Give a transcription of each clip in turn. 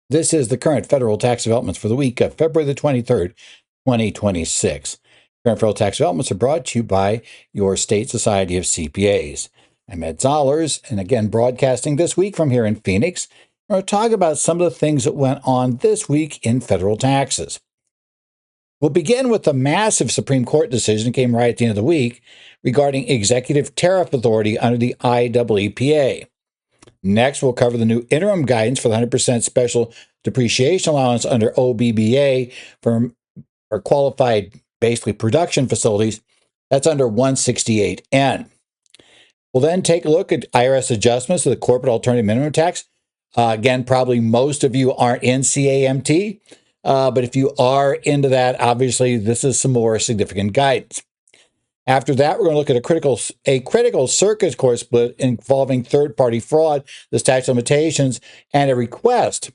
This is the current federal tax developments for the week of February the 23rd, 2026. Current federal tax developments are brought to you by your state society of CPAs. I'm Ed Zollers, and again, broadcasting this week from here in Phoenix. We're going to talk about some of the things that went on this week in federal taxes. We'll begin with the massive Supreme Court decision that came right at the end of the week regarding executive tariff authority under the IEEPA. Next, we'll cover the new interim guidance for the 100% special depreciation allowance under OBBBA for qualified, basically production facilities. That's under 168N. We'll then take a look at IRS adjustments to the corporate alternative minimum tax. Again, probably most of you aren't in CAMT, but if you are into that, obviously this is some more significant guidance. After that, we're going to look at a critical circuit court split involving third-party fraud, the statute of limitations, and a request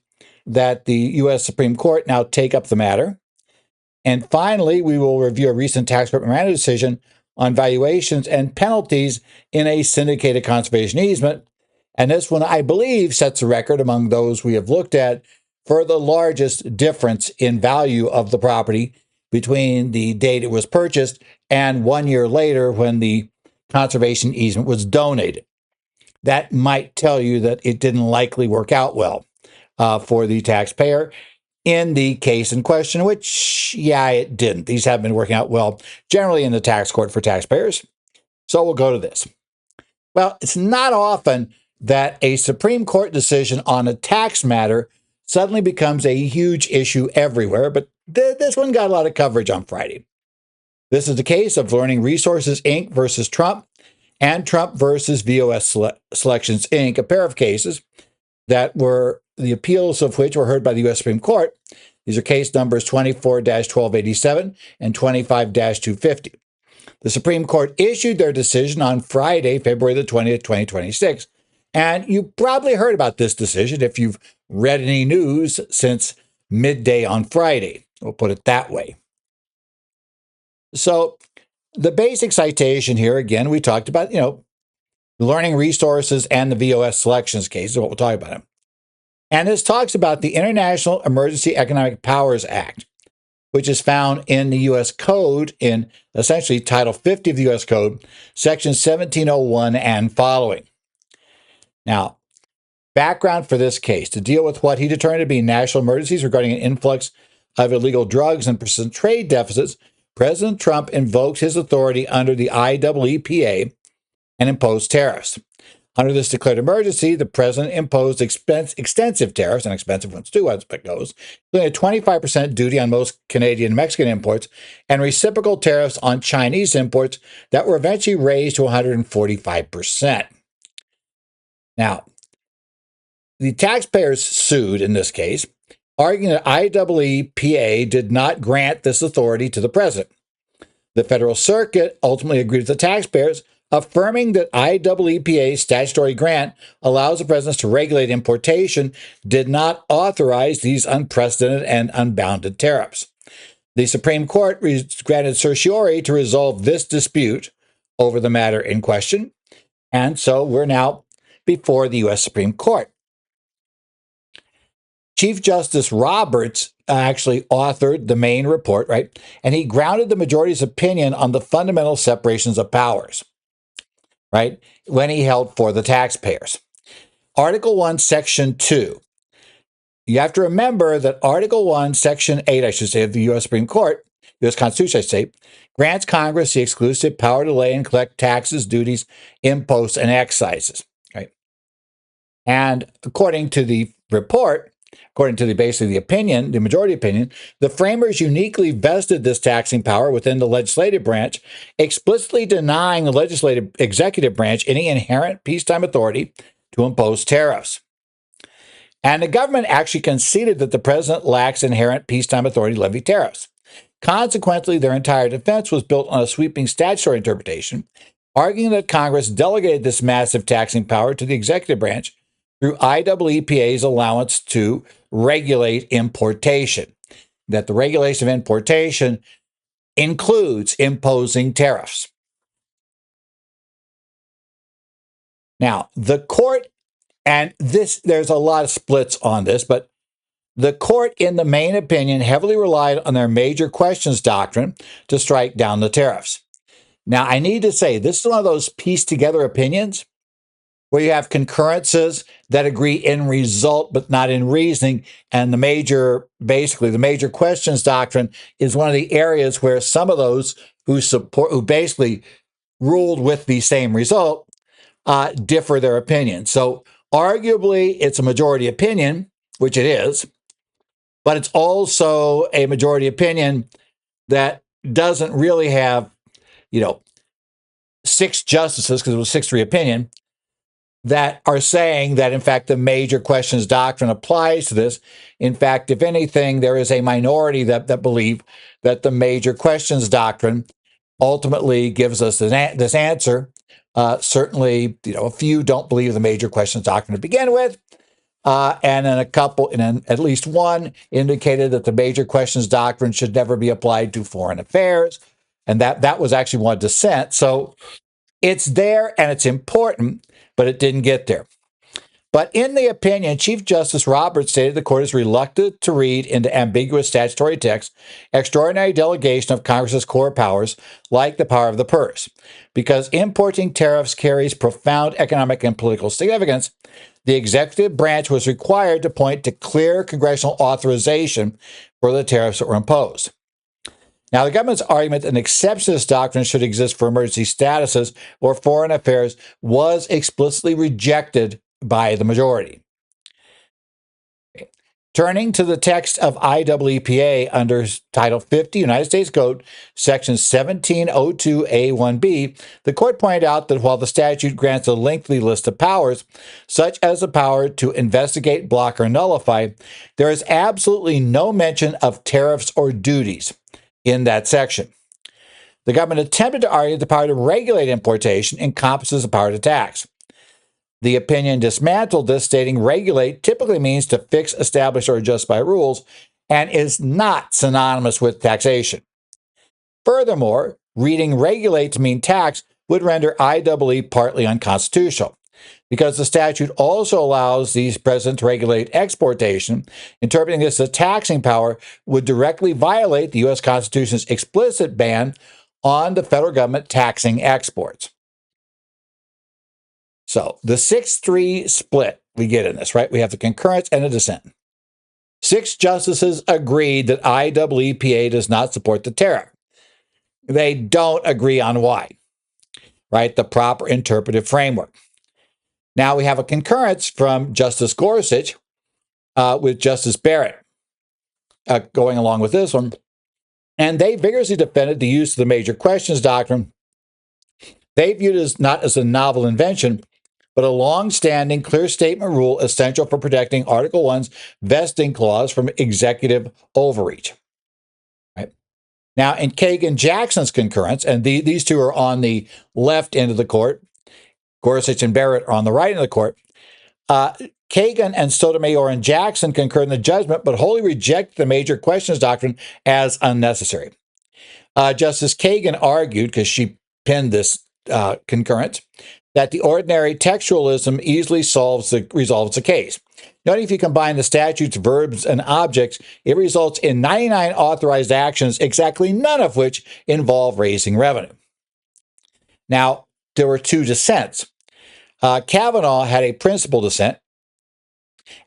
that the U.S. Supreme Court now take up the matter. And finally, we will review a recent tax court memorandum decision on valuations and penalties in a syndicated conservation easement. And this one, I believe, sets a record among those we have looked at for the largest difference in value of the property between the date it was purchased and 1 year later when the conservation easement was donated. That might tell you that it didn't likely work out well for the taxpayer in the case in question, which, yeah, it didn't. These have been working out well generally in the tax court for taxpayers. So we'll go to this. Well, it's not often that a Supreme Court decision on a tax matter suddenly becomes a huge issue everywhere, but this one got a lot of coverage on Friday. This is the case of Learning Resources, Inc. versus Trump and Trump versus VOS Selections, Inc., a pair of cases that were the appeals of which were heard by the U.S. Supreme Court. These are case numbers 24-1287 and 25-250. The Supreme Court issued their decision on Friday, February the 20th, 2026. And you probably heard about this decision if you've read any news since midday on Friday. We'll put it that way. So the basic citation here, again, we talked about, Learning Resources and the VOS Selections case is what we'll talk about. And this talks about the International Emergency Economic Powers Act, which is found in the U.S. Code in essentially Title 50 of the U.S. Code, Section 1701 and following. Now, background for this case: to deal with what he determined to be national emergencies regarding an influx of illegal drugs and persistent trade deficits, President Trump invoked his authority under the IEEPA and imposed tariffs. Under this declared emergency, the president imposed extensive tariffs, and expensive ones too, as it goes, including a 25% duty on most Canadian and Mexican imports and reciprocal tariffs on Chinese imports that were eventually raised to 145%. Now, the taxpayers sued in this case, arguing that IEEPA did not grant this authority to the president. The Federal Circuit ultimately agreed with the taxpayers, affirming that IEEPA's statutory grant allows the president to regulate importation, did not authorize these unprecedented and unbounded tariffs. The Supreme Court granted certiorari to resolve this dispute over the matter in question, and so we're now before the U.S. Supreme Court. Chief Justice Roberts actually authored the main report, right? And he grounded the majority's opinion on the fundamental separations of powers, right, when he held for the taxpayers. Article 1, Section 2. You have to remember that Article 1, Section 8, I should say, of the U.S. Supreme Court, U.S. Constitution, I say, grants Congress the exclusive power to lay and collect taxes, duties, imposts, and excises, right? And according to the report, according to basically the opinion, the majority opinion, the framers uniquely vested this taxing power within the legislative branch, explicitly denying the executive branch any inherent peacetime authority to impose tariffs. And the government actually conceded that the president lacks inherent peacetime authority to levy tariffs. Consequently, their entire defense was built on a sweeping statutory interpretation, arguing that Congress delegated this massive taxing power to the executive branch through IEEPA's allowance to regulate importation, that the regulation of importation includes imposing tariffs. Now, the court, and there's a lot of splits on this, but The court, in the main opinion, heavily relied on their major questions doctrine to strike down the tariffs. Now, I need to say, this is one of those pieced together opinions where you have concurrences that agree in result but not in reasoning. And the major questions doctrine is one of the areas where some of those who basically ruled with the same result differ their opinion. So arguably, it's a majority opinion, which it is, but it's also a majority opinion that doesn't really have, 6 justices, because it was 6-3 opinion, that are saying that, in fact, the major questions doctrine applies to this. In fact, if anything, there is a minority that believe that the major questions doctrine ultimately gives us this answer. Certainly, a few don't believe the major questions doctrine to begin with. And then at least one indicated that the major questions doctrine should never be applied to foreign affairs. And that was actually one dissent. So it's there and it's important, but it didn't get there. But in the opinion, Chief Justice Roberts stated the court is reluctant to read into ambiguous statutory text extraordinary delegation of Congress's core powers, like the power of the purse. Because importing tariffs carries profound economic and political significance, the executive branch was required to point to clear congressional authorization for the tariffs that were imposed. Now, the government's argument that an exception to this doctrine should exist for emergency statuses or foreign affairs was explicitly rejected by the majority. Turning to the text of IEEPA under Title 50, United States Code, Section 1702A1B, the court pointed out that while the statute grants a lengthy list of powers, such as the power to investigate, block, or nullify, there is absolutely no mention of tariffs or duties in that section. The government attempted to argue that the power to regulate importation encompasses the power to tax. The opinion dismantled this, stating regulate typically means to fix, establish, or adjust by rules, and is not synonymous with taxation. Furthermore, reading regulate to mean tax would render IEEPA partly unconstitutional, because the statute also allows the president to regulate exportation. Interpreting this as a taxing power would directly violate the U.S. Constitution's explicit ban on the federal government taxing exports. So the 6-3 split we get in this, right? We have the concurrence and a dissent. 6 justices agreed that IEEPA does not support the tariff. They don't agree on why, right? The proper interpretive framework. Now we have a concurrence from Justice Gorsuch with Justice Barrett going along with this one. And they vigorously defended the use of the major questions doctrine. They viewed it as not as a novel invention, but a long-standing clear statement rule essential for protecting Article 1's vesting clause from executive overreach. Right? Now, in Kagan-Jackson's concurrence, and these two are on the left end of the court, Gorsuch and Barrett are on the right end of the court, Kagan and Sotomayor and Jackson concurred in the judgment, but wholly rejected the major questions doctrine as unnecessary. Justice Kagan argued, because she penned this concurrence, that the ordinary textualism easily resolves the case. Noting if you combine the statute's verbs and objects, it results in 99 authorized actions, exactly none of which involve raising revenue. Now, there were 2 dissents. Kavanaugh had a principal dissent,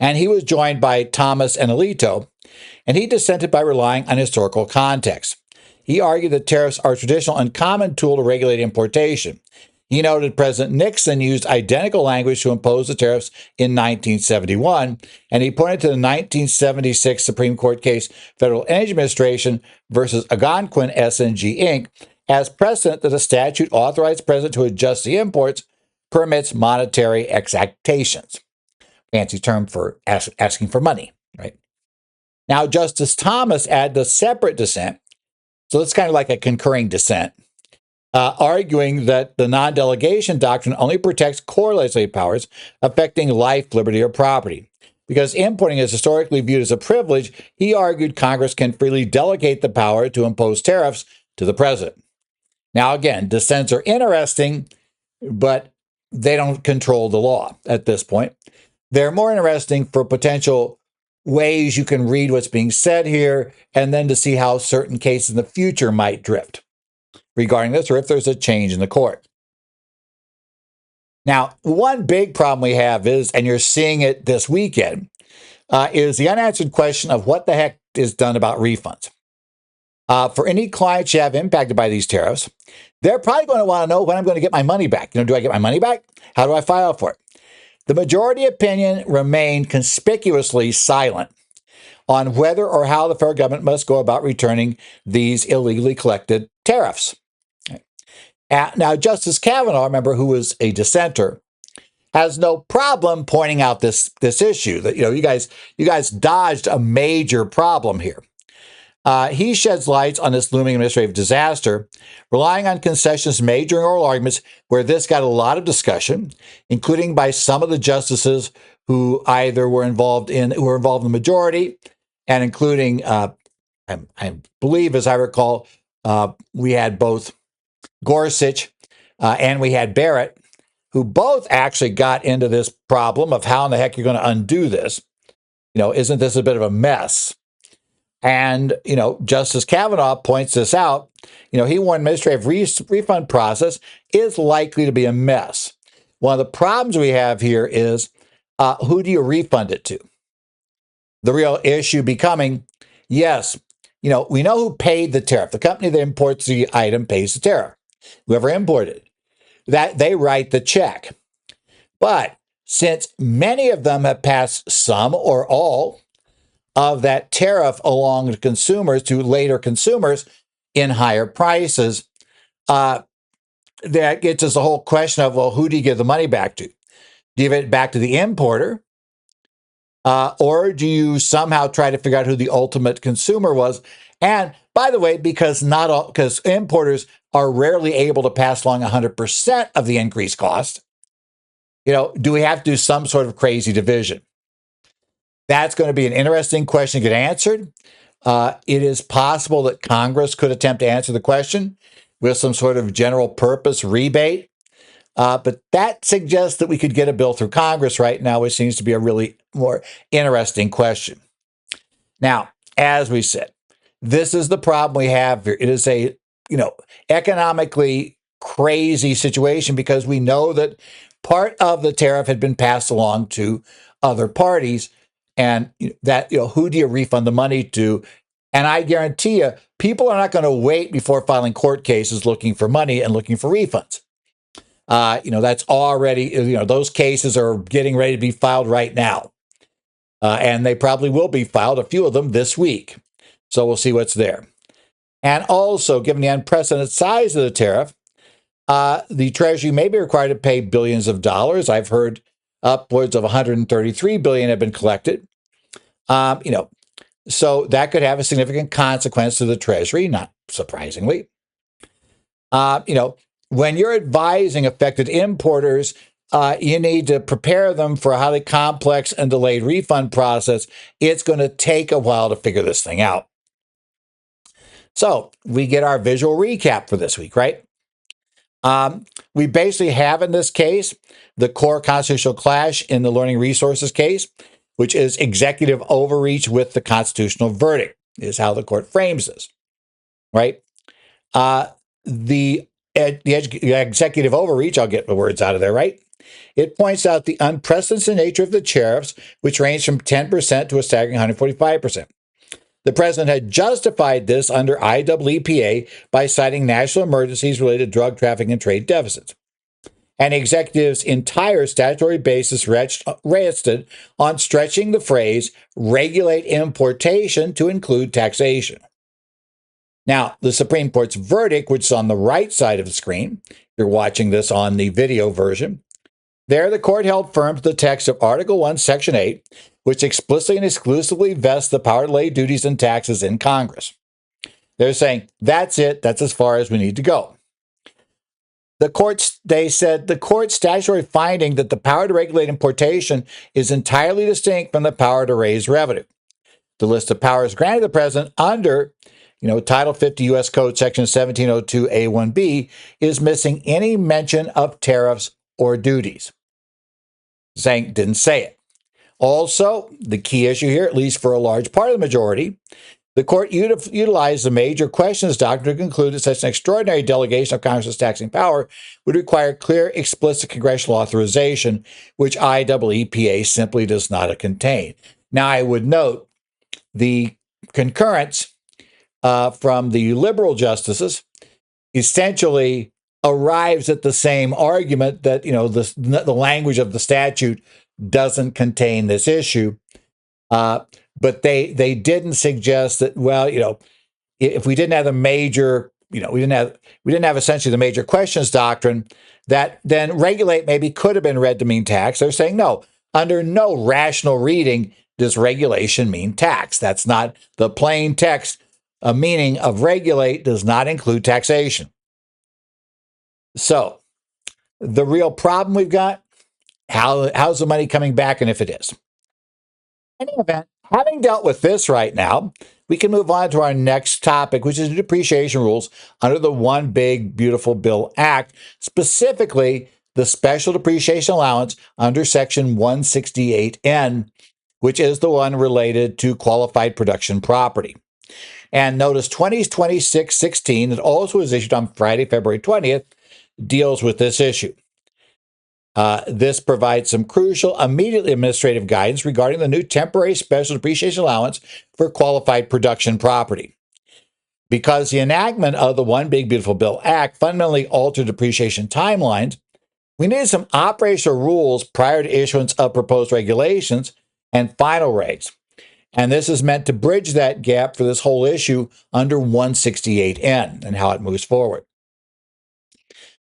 and he was joined by Thomas and Alito, and he dissented by relying on historical context. He argued that tariffs are a traditional and common tool to regulate importation. He noted President Nixon used identical language to impose the tariffs in 1971, and he pointed to the 1976 Supreme Court case Federal Energy Administration versus Algonquin S&G Inc. as precedent that a statute authorized the president to adjust the imports permits monetary exactions. Fancy term for asking for money, right? Now, Justice Thomas added a separate dissent, so it's kind of like a concurring dissent, arguing that the non-delegation doctrine only protects core legislative powers affecting life, liberty, or property. Because importing is historically viewed as a privilege, he argued Congress can freely delegate the power to impose tariffs to the president. Now, again, dissents are interesting, but they don't control the law at this point. They're more interesting for potential ways you can read what's being said here, and then to see how certain cases in the future might drift regarding this, or if there's a change in the court. Now, one big problem we have is, and you're seeing it this weekend, is the unanswered question of what the heck is done about refunds. For any clients you have impacted by these tariffs, they're probably going to want to know when I'm going to get my money back. Do I get my money back? How do I file for it? The majority opinion remained conspicuously silent on whether or how the federal government must go about returning these illegally collected tariffs. Now, Justice Kavanaugh, remember, who was a dissenter, has no problem pointing out this issue that you guys dodged a major problem here. He sheds lights on this looming administrative disaster, relying on concessions made during oral arguments where this got a lot of discussion, including by some of the justices who either were involved in the majority, and including, I believe, as I recall, we had both Gorsuch and we had Barrett, who both actually got into this problem of how in the heck you're going to undo this. Isn't this a bit of a mess? And, Justice Kavanaugh points this out. He warned administrative refund process is likely to be a mess. One of the problems we have here is who do you refund it to? The real issue becoming, yes, we know who paid the tariff. The company that imports the item pays the tariff. Whoever imported it, that they write the check. But since many of them have passed some or all of that tariff along to consumers, to later consumers in higher prices, that gets us the whole question of, well, who do you give the money back to? Do you give it back to the importer? Or do you somehow try to figure out who the ultimate consumer was? And by the way, because importers are rarely able to pass along 100% of the increased cost, do we have to do some sort of crazy division? That's going to be an interesting question to get answered. It is possible that Congress could attempt to answer the question with some sort of general purpose rebate. But that suggests that we could get a bill through Congress right now, which seems to be a really more interesting question. Now, as we said, this is the problem we have here. It is a, economically crazy situation because we know that part of the tariff had been passed along to other parties, and that, who do you refund the money to? And I guarantee you, people are not going to wait before filing court cases looking for money and looking for refunds. That's already, those cases are getting ready to be filed right now. And they probably will be filed, a few of them this week. So we'll see what's there. And also, given the unprecedented size of the tariff, the Treasury may be required to pay billions of dollars. I've heard upwards of 133 billion have been collected. So that could have a significant consequence to the Treasury, not surprisingly. When you're advising affected importers, you need to prepare them for a highly complex and delayed refund process. It's going to take a while to figure this thing out. So we get our visual recap for this week, right? We basically have in this case the core constitutional clash in the learning resources case, which is executive overreach with the constitutional verdict, is how the court frames this, right? The executive overreach, I'll get the words out of there, right? It points out the unprecedented nature of the tariffs, which range from 10% to a staggering 145%. The president had justified this under IEEPA by citing national emergencies related to drug trafficking and trade deficits. And the executive's entire statutory basis rested on stretching the phrase regulate importation to include taxation. Now, the Supreme Court's verdict, which is on the right side of the screen, you're watching this on the video version, there the court held firm to the text of Article 1, Section 8, which explicitly and exclusively vests the power to lay duties and taxes in Congress. They're saying, that's it, that's as far as we need to go. They said the court's statutory finding that the power to regulate importation is entirely distinct from the power to raise revenue. The list of powers granted the president under Title 50 U.S. Code Section 1702A1B is missing any mention of tariffs or duties. Didn't say it. Also, the key issue here, at least for a large part of the majority, the court utilized the major questions doctrine to conclude that such an extraordinary delegation of Congress's taxing power would require clear, explicit congressional authorization, which IEEPA simply does not contain. Now, I would note the concurrence from the liberal justices essentially arrives at the same argument that, the language of the statute doesn't contain this issue. But they didn't suggest that, well, if we didn't have the major, we didn't have essentially the major questions doctrine, that then regulate maybe could have been read to mean tax. They're saying no, under no rational reading does regulation mean tax. That's not the plain text. A meaning of regulate does not include taxation. So the real problem we've got, how's the money coming back, and if it is? In any event, having dealt with this right now, we can move on to our next topic, which is the depreciation rules under the One Big Beautiful Bill Act, specifically the special depreciation allowance under Section 168N, which is the one related to qualified production property. And notice 2026-16, that also was issued on Friday, February 20th, deals with this issue. This provides some crucial, immediately administrative guidance regarding the new temporary special depreciation allowance for qualified production property. Because the enactment of the One Big Beautiful Bill Act fundamentally altered depreciation timelines, we needed some operational rules prior to issuance of proposed regulations and final regs. And this is meant to bridge that gap for this whole issue under 168N and how it moves forward.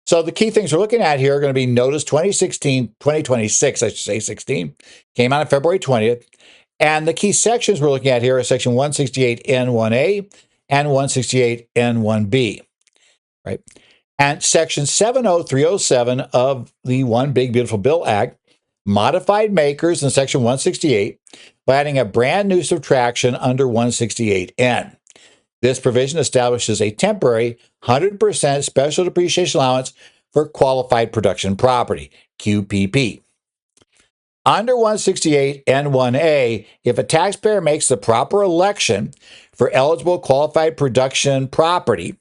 So the key things we're looking at here are going to be Notice 2026, I should say 16, came out on February 20th. And the key sections we're looking at here are Section 168N1A and 168N1B, right? And Section 70307 of the One Big Beautiful Bill Act modified makers in Section 168 by adding a brand new subtraction under 168N. This provision establishes a temporary 100% special depreciation allowance for qualified production property, QPP. Under 168N1A, if a taxpayer makes the proper election for eligible qualified production property,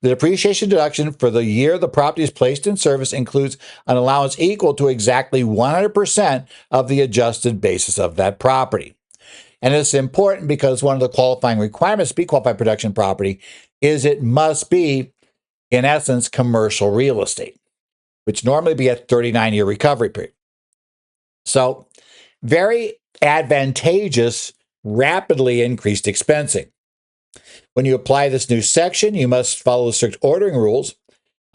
the depreciation deduction for the year the property is placed in service includes an allowance equal to exactly 100% of the adjusted basis of that property. And it's important because one of the qualifying requirements to be qualified production property is it must be, in essence, commercial real estate, which normally be a 39-year recovery period. So very advantageous, rapidly increased expensing. When you apply this new section, you must follow the strict ordering rules.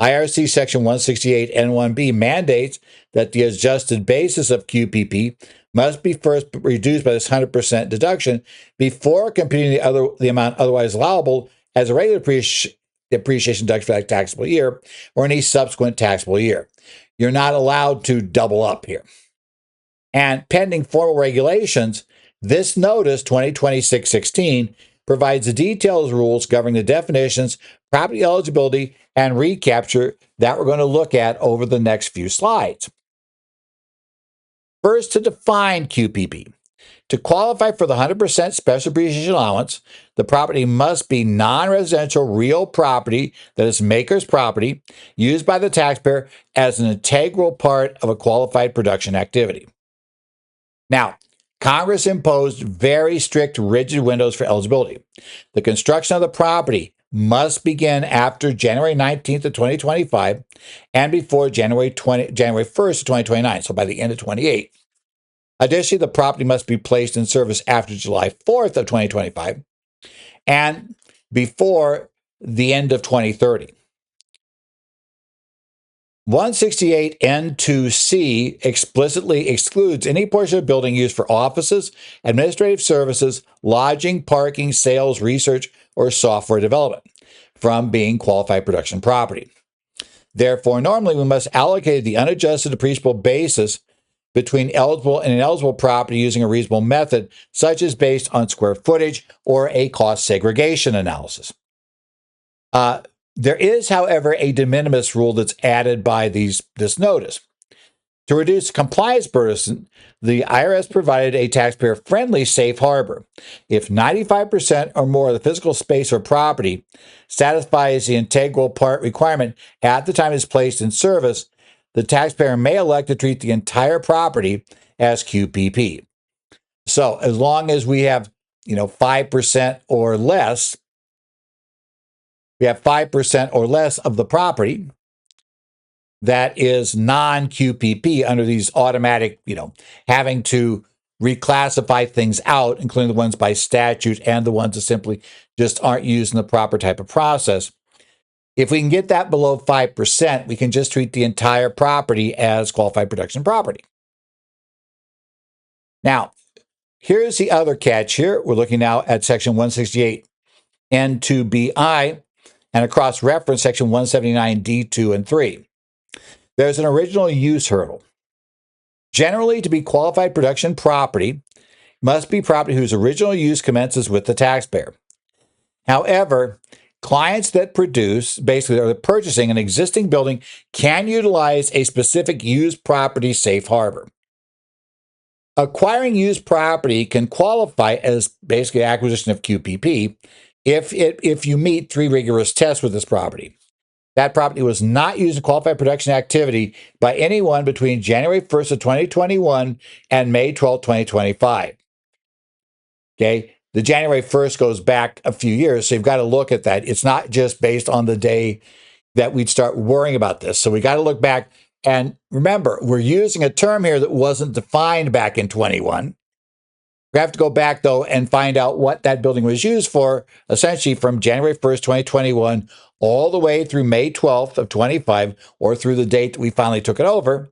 IRC Section 168N1B mandates that the adjusted basis of QPP must be first reduced by this 100% deduction before computing the amount otherwise allowable as a regular depreciation deduction for that taxable year or any subsequent taxable year. You're not allowed to double up here. And pending formal regulations, this notice, 2026-16, provides the detailed rules governing the definitions, property eligibility, and recapture that we're going to look at over the next few slides. First, to define QPP. To qualify for the 100% special depreciation allowance, the property must be non-residential real property that is maker's property used by the taxpayer as an integral part of a qualified production activity. Now, Congress imposed very strict, rigid windows for eligibility. The construction of the property must begin after January 19th of 2025 and before January 1st of 2029, so by the end of 28. Additionally, the property must be placed in service after July 4th of 2025 and before the end of 2030. 168N2C explicitly excludes any portion of building used for offices, administrative services, lodging, parking, sales, research, or software development from being qualified production property. Therefore, normally we must allocate the unadjusted depreciable basis between eligible and ineligible property using a reasonable method, such as based on square footage or a cost segregation analysis. There is, however, a de minimis rule that's added by this notice. To reduce compliance burden, the IRS provided a taxpayer-friendly safe harbor. If 95% or more of the physical space or property satisfies the integral part requirement at the time it's placed in service, the taxpayer may elect to treat the entire property as QPP. So as long as we have, 5% or less, we have 5% or less of the property that is non-QPP under these automatic, having to reclassify things out, including the ones by statute and the ones that simply just aren't used in the proper type of process. If we can get that below 5%, we can just treat the entire property as qualified production property. Now, here's the other catch here. We're looking now at Section 168 N2BI and across reference Section 179 D2 and 3. There's an original use hurdle. Generally, to be qualified production property, must be property whose original use commences with the taxpayer. However, clients that produce, basically, are purchasing an existing building can utilize a specific used property safe harbor. Acquiring used property can qualify as basically acquisition of QPP if you meet 3 rigorous tests with this property. That property was not used in qualified production activity by anyone between January 1st of 2021 and May 12, 2025. Okay, the January 1st goes back a few years, so you've got to look at that. It's not just based on the day that we'd start worrying about this. So we got to look back. And remember, we're using a term here that wasn't defined back in 21. We have to go back, though, and find out what that building was used for, essentially from January 1st, 2021, all the way through May 12th of 25, or through the date that we finally took it over,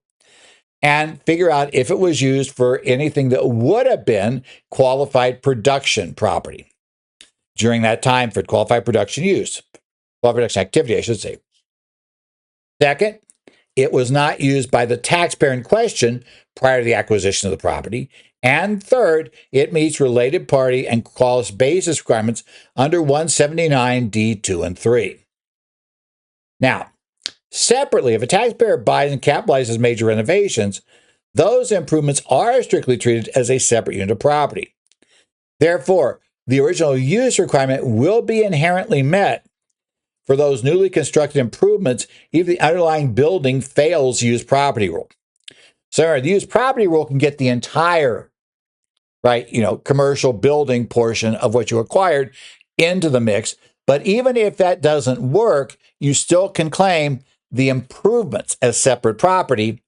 and figure out if it was used for anything that would have been qualified production property during that time for qualified production use, qualified production activity, I should say. Second, it was not used by the taxpayer in question prior to the acquisition of the property. And third, it meets related party and cost basis requirements under 179 D2 and 3. Now, separately, if a taxpayer buys and capitalizes major renovations, those improvements are strictly treated as a separate unit of property. Therefore, the original use requirement will be inherently met for those newly constructed improvements if the underlying building fails used property rule. So the used property rule can get the entire, commercial building portion of what you acquired into the mix. But even if that doesn't work, you still can claim the improvements as separate property.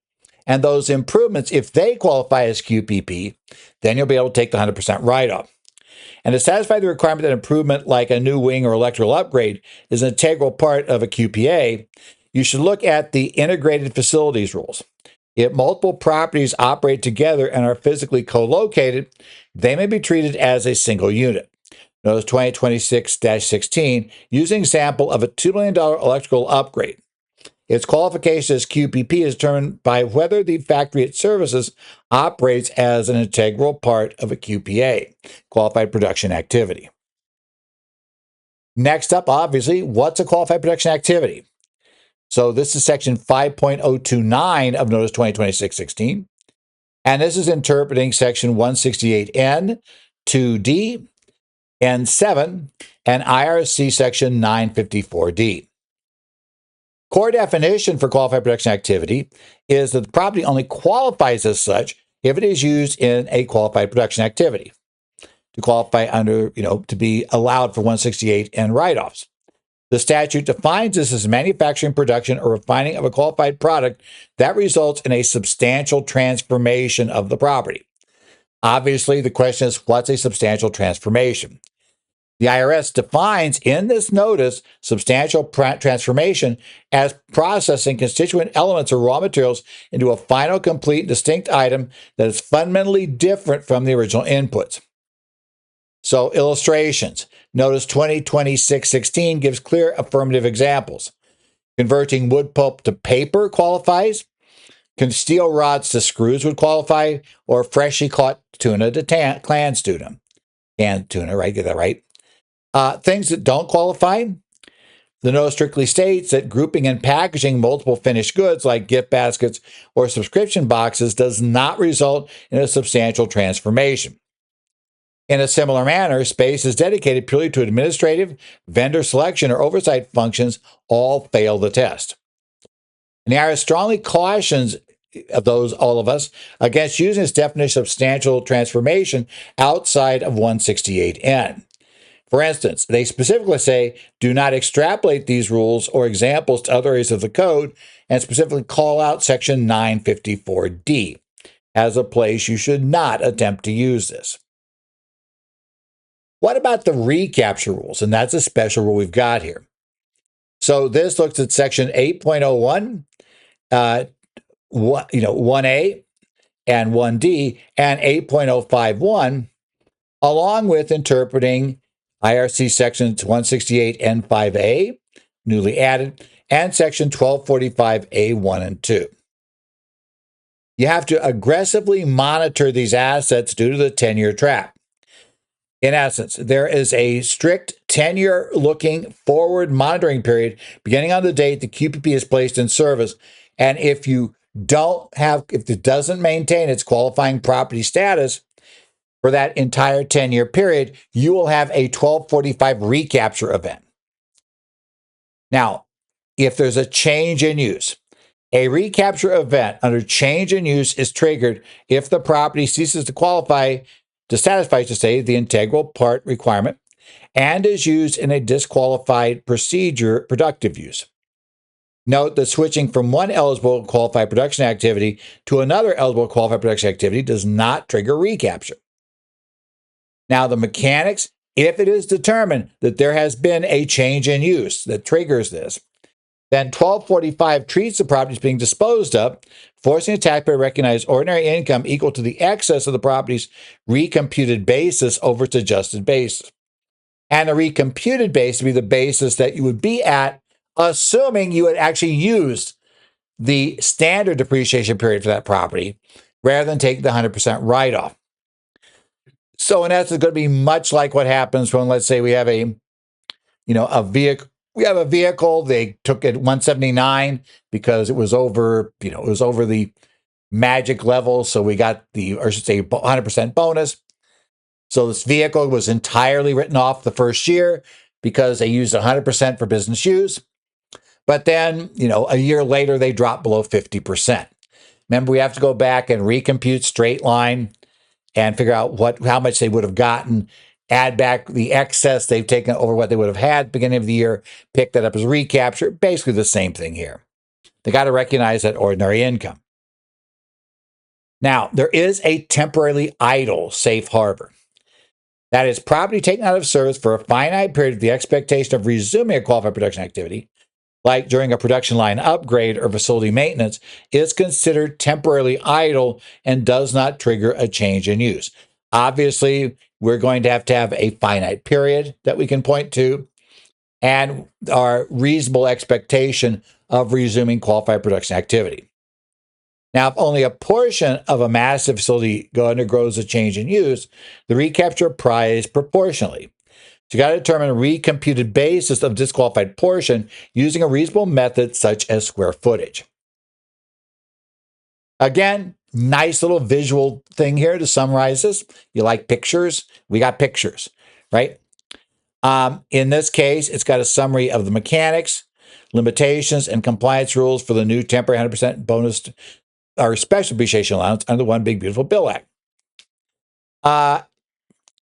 And those improvements, if they qualify as QPP, then you'll be able to take the 100% write-off. And to satisfy the requirement that improvement like a new wing or electrical upgrade is an integral part of a QPA, you should look at the integrated facilities rules. If multiple properties operate together and are physically co-located, they may be treated as a single unit. Notice 2026-16, using example of a $2 million electrical upgrade. Its qualification as QPP is determined by whether the factory it services operates as an integral part of a QPA, qualified production activity. Next up, obviously, what's a qualified production activity? So this is section 5.029 of Notice 2026-16, and this is interpreting section 168N, 2D, N7, and IRC section 954D. Core definition for qualified production activity is that the property only qualifies as such if it is used in a qualified production activity to qualify under, to be allowed for 168 and write-offs. The statute defines this as manufacturing, production, or refining of a qualified product that results in a substantial transformation of the property. Obviously, the question is, what's a substantial transformation? The IRS defines in this notice substantial transformation as processing constituent elements or raw materials into a final, complete, distinct item that is fundamentally different from the original inputs. So, illustrations. Notice 2026-16 gives clear affirmative examples. Converting wood pulp to paper qualifies. Steel rods to screws would qualify, or freshly caught tuna to canned tuna. Canned tuna, right? Get that right. Things that don't qualify, The note strictly states that grouping and packaging multiple finished goods like gift baskets or subscription boxes does not result in a substantial transformation. In a similar manner, space is dedicated purely to administrative, vendor selection, or oversight functions all fail the test. And the IRS strongly cautions all of us against using this definition of substantial transformation outside of 168N. For instance, they specifically say do not extrapolate these rules or examples to other areas of the code and specifically call out section 954D as a place you should not attempt to use this. What about the recapture rules? And that's a special rule we've got here. So this looks at section 8.01, 1A and 1D, and 8.051, along with interpreting IRC sections 168 and 5A, newly added, and section 1245A 1 and 2. You have to aggressively monitor these assets due to the 10-year trap. In essence, there is a strict 10-year looking forward monitoring period beginning on the date the QPP is placed in service. And if it doesn't maintain its qualifying property status for that entire 10-year period, you will have a 1245 recapture event. Now, if there's a change in use, a recapture event under change in use is triggered if the property ceases to satisfy the integral part requirement and is used in a disqualified productive use. Note that switching from one eligible qualified production activity to another eligible qualified production activity does not trigger recapture. Now, the mechanics, if it is determined that there has been a change in use that triggers this, then 1245 treats the property as being disposed of, forcing the taxpayer to recognize ordinary income equal to the excess of the property's recomputed basis over its adjusted basis. And the recomputed basis would be the basis that you would be at, assuming you had actually used the standard depreciation period for that property, rather than take the 100% write-off. So in essence, it's going to be much like what happens when, let's say, we have a vehicle. We have a vehicle. They took it 179 because it was over the magic level. So we got 100% bonus. So this vehicle was entirely written off the first year because they used 100% for business use. But then, a year later, they dropped below 50%. Remember, we have to go back and recompute straight line and figure out how much they would have gotten, add back the excess they've taken over what they would have had at the beginning of the year, pick that up as recapture. Basically the same thing here. They got to recognize that ordinary income. Now, there is a temporarily idle safe harbor. That is property taken out of service for a finite period with the expectation of resuming a qualified production activity, like during a production line upgrade or facility maintenance, is considered temporarily idle and does not trigger a change in use. Obviously, we're going to have a finite period that we can point to and our reasonable expectation of resuming qualified production activity. Now, if only a portion of a massive facility undergoes a change in use, the recapture applies proportionally. So you got to determine a recomputed basis of disqualified portion using a reasonable method such as square footage. Again, nice little visual thing here to summarize this. You like pictures? We got pictures, right? In this case, it's got a summary of the mechanics, limitations, and compliance rules for the new temporary 100% bonus or special depreciation allowance under the One Big Beautiful Bill Act.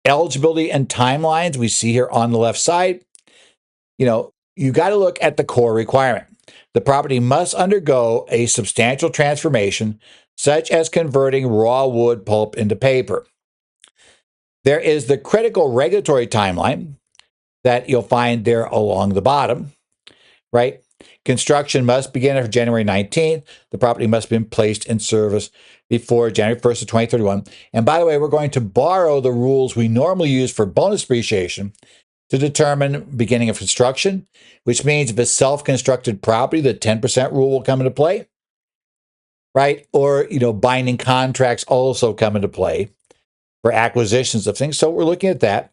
Eligibility and timelines we see here on the left side. You got to look at the core requirement. The property must undergo a substantial transformation, such as converting raw wood pulp into paper. There is the critical regulatory timeline that you'll find there along the bottom, right? Construction must begin on January 19th. The property must have been placed in service before January 1st of 2031. And by the way, we're going to borrow the rules we normally use for bonus depreciation to determine beginning of construction, which means if it's self-constructed property, the 10% rule will come into play, right? Or, binding contracts also come into play for acquisitions of things. So we're looking at that.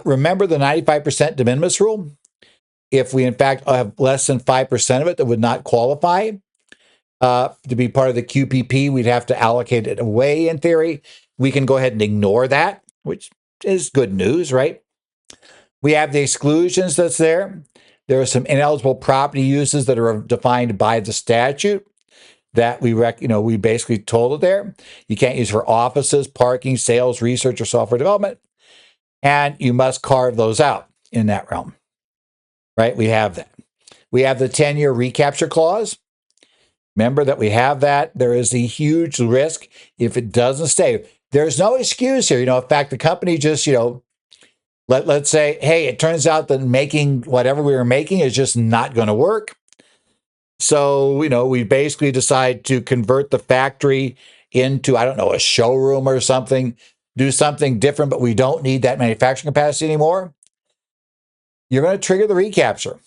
Remember the 95% de minimis rule? If we, in fact, have less than 5% of it that would not qualify to be part of the QPP, we'd have to allocate it away in theory. We can go ahead and ignore that, which is good news, right? We have the exclusions that's there. There are some ineligible property uses that are defined by the statute that we basically told it there. You can't use for offices, parking, sales, research, or software development. And you must carve those out in that realm, right? We have that. We have the 10-year recapture clause. Remember that we have that. There is a huge risk if it doesn't stay. There's no excuse here. In fact, the company just, let's say, hey, it turns out that making whatever we were making is just not going to work. So, we basically decide to convert the factory into, I don't know, a showroom or something, do something different, but we don't need that manufacturing capacity anymore. You're going to trigger the recapture.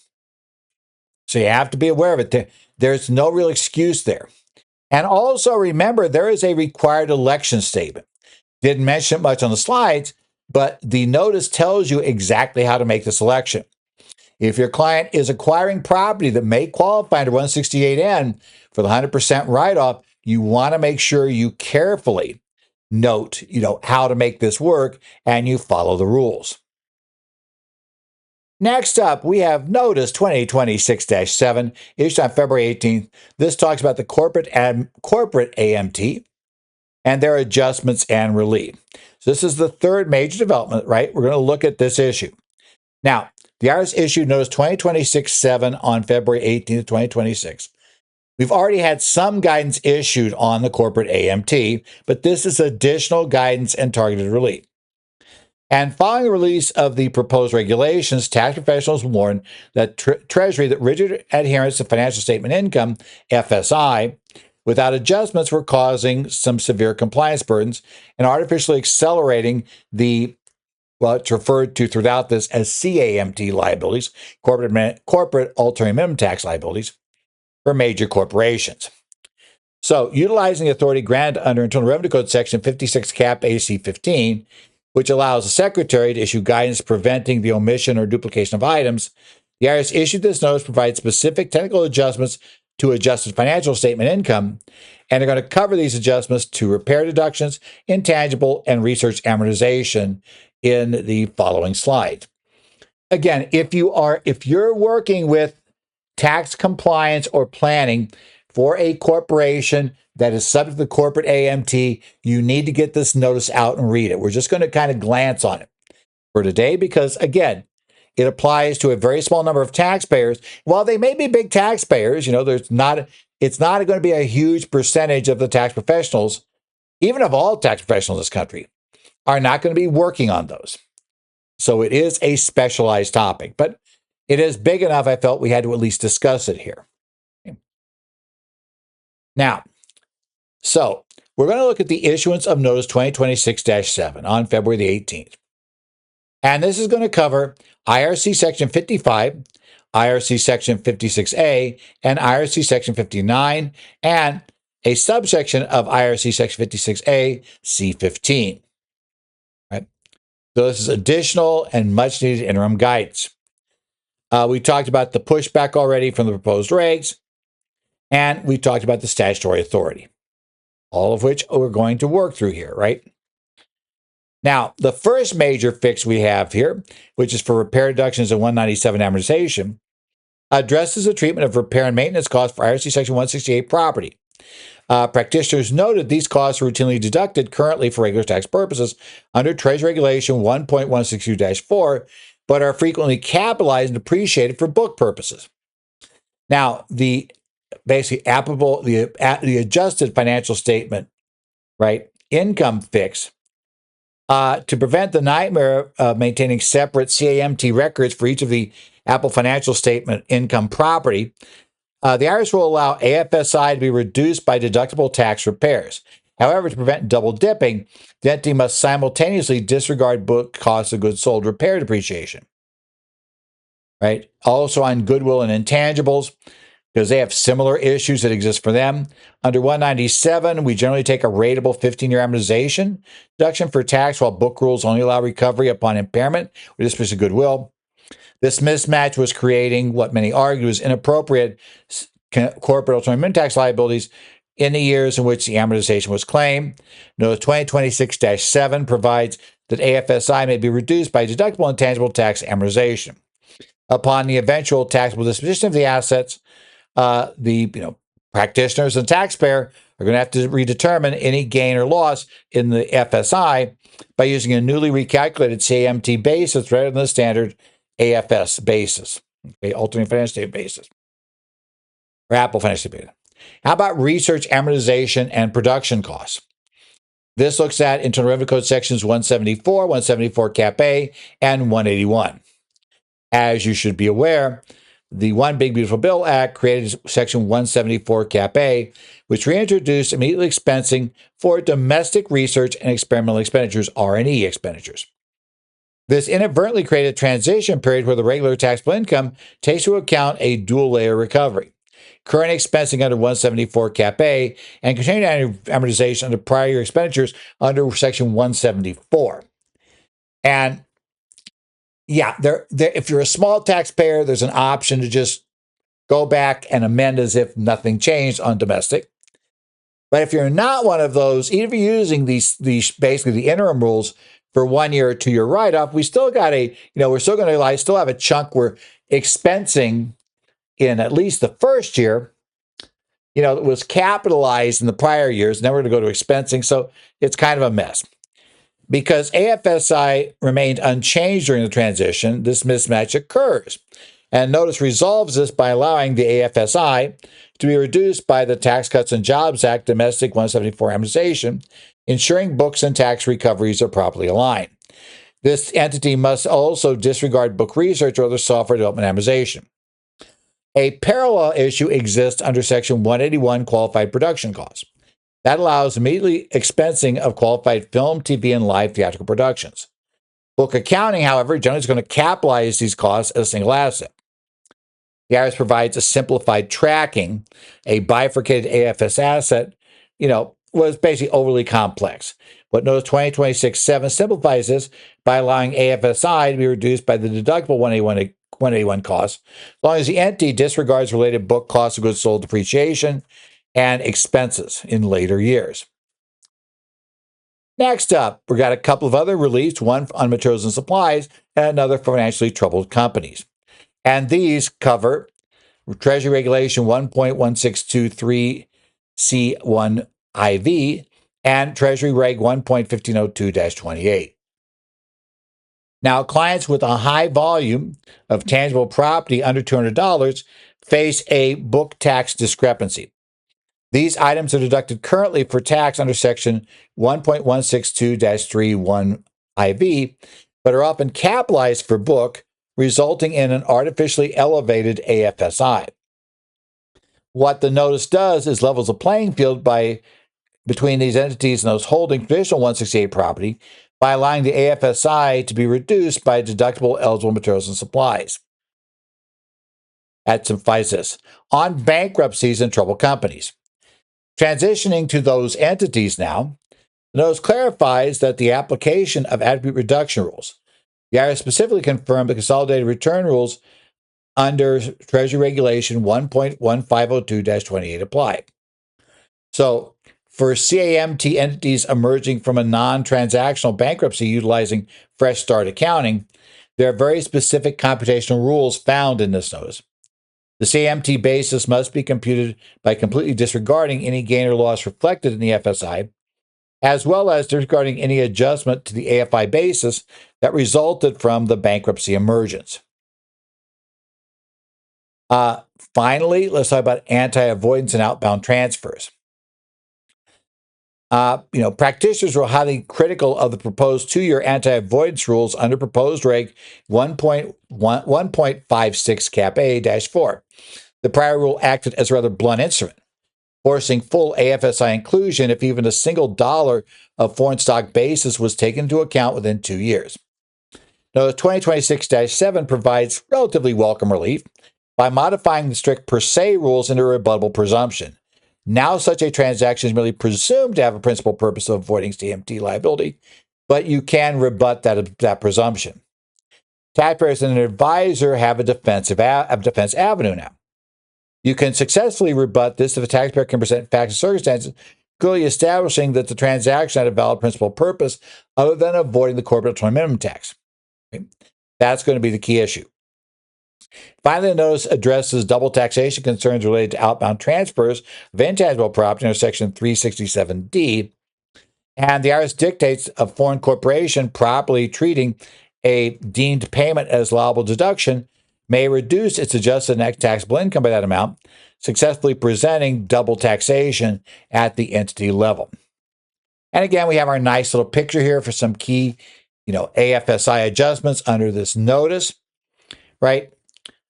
So you have to be aware of it. There's no real excuse there. And also remember, there is a required election statement. Didn't mention it much on the slides, but the notice tells you exactly how to make this election. If your client is acquiring property that may qualify under 168N for the 100% write-off, you want to make sure you carefully note, how to make this work and you follow the rules. Next up, we have Notice 2026-7, issued on February 18th. This talks about the corporate AMT and their adjustments and relief. So this is the third major development, right? We're going to look at this issue. Now, the IRS issued Notice 2026-7 on February 18th, 2026. We've already had some guidance issued on the corporate AMT, but this is additional guidance and targeted relief. And following the release of the proposed regulations, tax professionals warned that Treasury that rigid adherence to financial statement income, FSI, without adjustments were causing some severe compliance burdens and artificially accelerating it's referred to throughout this as CAMT liabilities, corporate alternate minimum tax liabilities for major corporations. So, utilizing the authority granted under Internal Revenue Code Section 56 Cap AC 15, which allows the Secretary to issue guidance preventing the omission or duplication of items, the IRS issued this notice provides specific technical adjustments to adjusted financial statement income, and they're going to cover these adjustments to repair deductions, intangible, and research amortization in the following slide. Again, if you're working with tax compliance or planning for a corporation that is subject to the corporate AMT, you need to get this notice out and read it. We're just going to kind of glance on it for today because, again, it applies to a very small number of taxpayers. While they may be big taxpayers, it's not going to be a huge percentage of the tax professionals, even of all tax professionals in this country, are not going to be working on those. So it is a specialized topic, but it is big enough I felt we had to at least discuss it here. Now, so we're going to look at the issuance of Notice 2026-7 on February the 18th. And this is going to cover IRC Section 55, IRC Section 56A, and IRC Section 59, and a subsection of IRC Section 56A, C15. Right? So this is additional and much needed interim guidance. We talked about the pushback already from the proposed regs, and we talked about the statutory authority, all of which we're going to work through here, right? Now, the first major fix we have here, which is for repair deductions and 197 amortization, addresses the treatment of repair and maintenance costs for IRC Section 168 property. Practitioners noted these costs are routinely deducted currently for regular tax purposes under Treasury Regulation 1.162-4, but are frequently capitalized and depreciated for book purposes. Now, the basically applicable, the adjusted financial statement, right, income fix, to prevent the nightmare of maintaining separate CAMT records for each of the Apple financial statement income property, the IRS will allow AFSI to be reduced by deductible tax repairs. However, to prevent double dipping, the entity must simultaneously disregard book cost of goods sold repair depreciation. Right? Also on goodwill and intangibles, because they have similar issues that exist for them. Under 197, we generally take a rateable 15-year amortization deduction for tax, while book rules only allow recovery upon impairment or disposition of goodwill. This mismatch was creating what many argue is inappropriate corporate alternative tax liabilities in the years in which the amortization was claimed. Notice 2026-7 provides that AFSI may be reduced by deductible intangible tax amortization. Upon the eventual taxable disposition of the assets, the practitioners and taxpayer are going to have to redetermine any gain or loss in the FSI by using a newly recalculated CAMT basis rather than the standard AFS basis, okay, alternate financial statement basis, or Apple financial statement. How about research, amortization, and production costs? This looks at Internal Revenue Code sections 174, 174 Cap A, and 181. As you should be aware, the One Big Beautiful Bill Act created Section 174 Cap A, which reintroduced immediately expensing for domestic research and experimental expenditures, R&E expenditures. This inadvertently created a transition period where the regular taxable income takes into account a dual layer recovery. Current expensing under 174 Cap A and continuing amortization under prior year expenditures under Section 174. And yeah, if you're a small taxpayer, there's an option to just go back and amend as if nothing changed on domestic. But if you're not one of those, even if you're using these basically the interim rules for 1 year or 2 year write-off, we still got we're still going to still have a chunk we're expensing in at least the first year. It was capitalized in the prior years, and then we're going to go to expensing. So it's kind of a mess. Because AFSI remained unchanged during the transition, this mismatch occurs. And notice resolves this by allowing the AFSI to be reduced by the Tax Cuts and Jobs Act Domestic 174 amortization, ensuring books and tax recoveries are properly aligned. This entity must also disregard book research or other software development amortization. A parallel issue exists under Section 181 Qualified Production Costs. That allows immediately expensing of qualified film, TV, and live theatrical productions. Book accounting, however, generally is going to capitalize these costs as a single asset. The IRS provides a simplified tracking. A bifurcated AFS asset, was basically overly complex. But notice 2026-7 simplifies this by allowing AFSI to be reduced by the deductible 181 costs, as long as the entity disregards related book cost of goods sold, depreciation, and expenses in later years. Next up, we've got a couple of other reliefs, one on materials and supplies, and another for financially troubled companies. And these cover Treasury Regulation 1.1623C1IV and Treasury Reg 1.1502-28. Now, clients with a high volume of tangible property under $200 face a book tax discrepancy. These items are deducted currently for tax under Section 1.162-31IV, but are often capitalized for book, resulting in an artificially elevated AFSI. What the notice does is levels the playing field between these entities and those holding traditional 168 property by allowing the AFSI to be reduced by deductible eligible materials and supplies. That simplifies this. On bankruptcies and troubled companies. Transitioning to those entities now, the notice clarifies that the application of attribute reduction rules. The IRS specifically confirmed the consolidated return rules under Treasury Regulation 1.1502-28 apply. So, for CAMT entities emerging from a non-transactional bankruptcy utilizing fresh start accounting, there are very specific computational rules found in this notice. The CAMT basis must be computed by completely disregarding any gain or loss reflected in the FSI, as well as disregarding any adjustment to the AFI basis that resulted from the bankruptcy emergence. Finally, let's talk about anti-avoidance and outbound transfers. Practitioners were highly critical of the proposed 2-year anti-avoidance rules under proposed Reg 1.56 Cap A-4. The prior rule acted as a rather blunt instrument, forcing full AFSI inclusion if even a single dollar of foreign stock basis was taken into account within 2 years. Now, the 2026-7 provides relatively welcome relief by modifying the strict per se rules into a rebuttable presumption. Now, such a transaction is merely presumed to have a principal purpose of avoiding CAMT liability, but you can rebut that presumption. taxpayers and an advisor have a defense avenue now. You can successfully rebut this if a taxpayer can present facts and circumstances clearly establishing that the transaction had a valid principal purpose other than avoiding the corporate minimum tax. Okay? That's going to be the key issue. Finally, the notice addresses double taxation concerns related to outbound transfers of intangible property under Section 367D. And the IRS dictates a foreign corporation properly treating a deemed payment as allowable deduction may reduce its adjusted net taxable income by that amount, successfully presenting double taxation at the entity level. And again, we have our nice little picture here for some key, AFSI adjustments under this notice, right?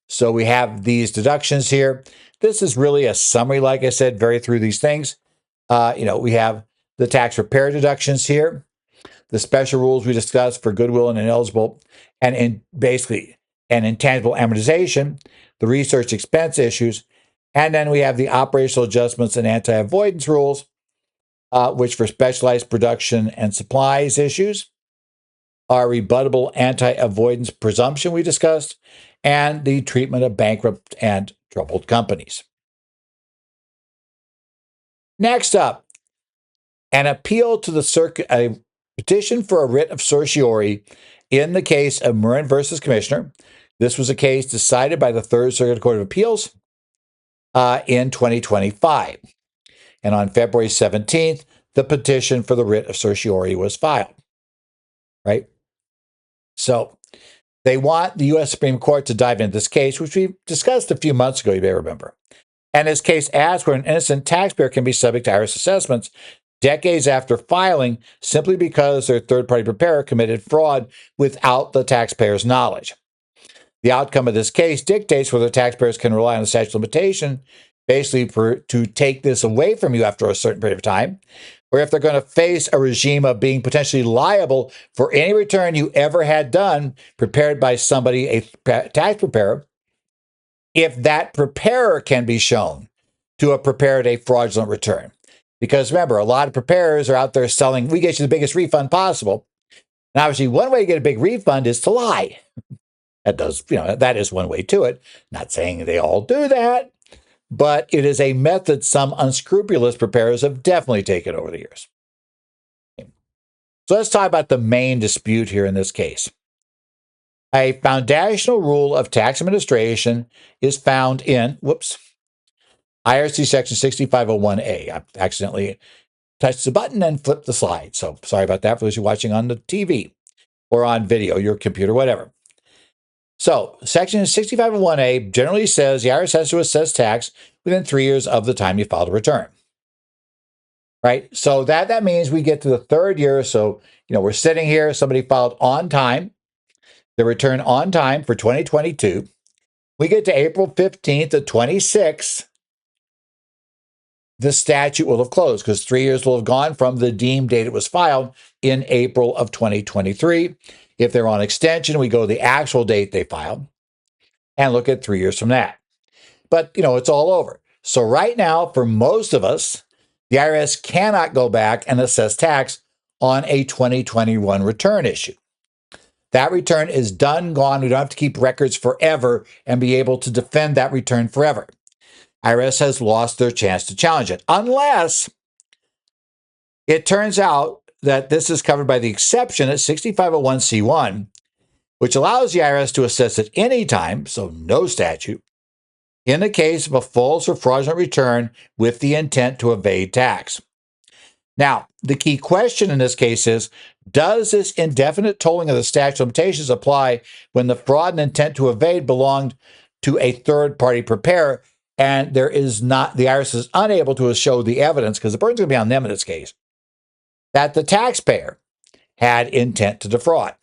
So we have these deductions here. This is really a summary, like I said, very through these things. We have the tax repair deductions here, the special rules we discussed for goodwill and ineligible, and basically an intangible amortization, the research expense issues, and then we have the operational adjustments and anti-avoidance rules, which for specialized production and supplies issues, our rebuttable anti-avoidance presumption we discussed, and the treatment of bankrupt and troubled companies. Next up, an appeal to the circuit, a petition for a writ of certiorari in the case of Murrin versus Commissioner. This was a case decided by the Third Circuit Court of Appeals in 2025. And on February 17th, the petition for the writ of certiorari was filed, right? So they want the U.S. Supreme Court to dive into this case, which we discussed a few months ago, you may remember. And this case asks where an innocent taxpayer can be subject to IRS assessments decades after filing simply because their third-party preparer committed fraud without the taxpayer's knowledge. The outcome of this case dictates whether taxpayers can rely on the statute of limitation, basically to take this away from you after a certain period of time, or if they're going to face a regime of being potentially liable for any return you ever had done prepared by somebody, a tax preparer, if that preparer can be shown to have prepared a fraudulent return. Because remember, a lot of preparers are out there selling, we get you the biggest refund possible. And obviously, one way to get a big refund is to lie. That is one way to it. Not saying they all do that, but it is a method some unscrupulous preparers have definitely taken over the years. So let's talk about the main dispute here in this case. A foundational rule of tax administration is found in, IRC section 6501A. I accidentally touched the button and flipped the slide. So sorry about that for those who are watching on the TV or on video, your computer, whatever. So section 6501A generally says the IRS has to assess tax within 3 years of the time you filed a return. Right? So that means we get to the third year. So, we're sitting here, somebody filed on time, the return on time for 2022. We get to April 15th of 26. The statute will have closed because 3 years will have gone from the deemed date it was filed in April of 2023. If they're on extension, we go to the actual date they filed and look at 3 years from that. But, it's all over. So right now, for most of us, the IRS cannot go back and assess tax on a 2021 return issue. That return is done, gone. We don't have to keep records forever and be able to defend that return forever. IRS has lost their chance to challenge it, unless it turns out that this is covered by the exception at 6501C1, which allows the IRS to assess at any time, so no statute, in the case of a false or fraudulent return with the intent to evade tax. Now, the key question in this case is, does this indefinite tolling of the statute of limitations apply when the fraud and intent to evade belonged to a third-party preparer and the IRS is unable to show the evidence, because the burden's going to be on them in this case, that the taxpayer had intent to defraud?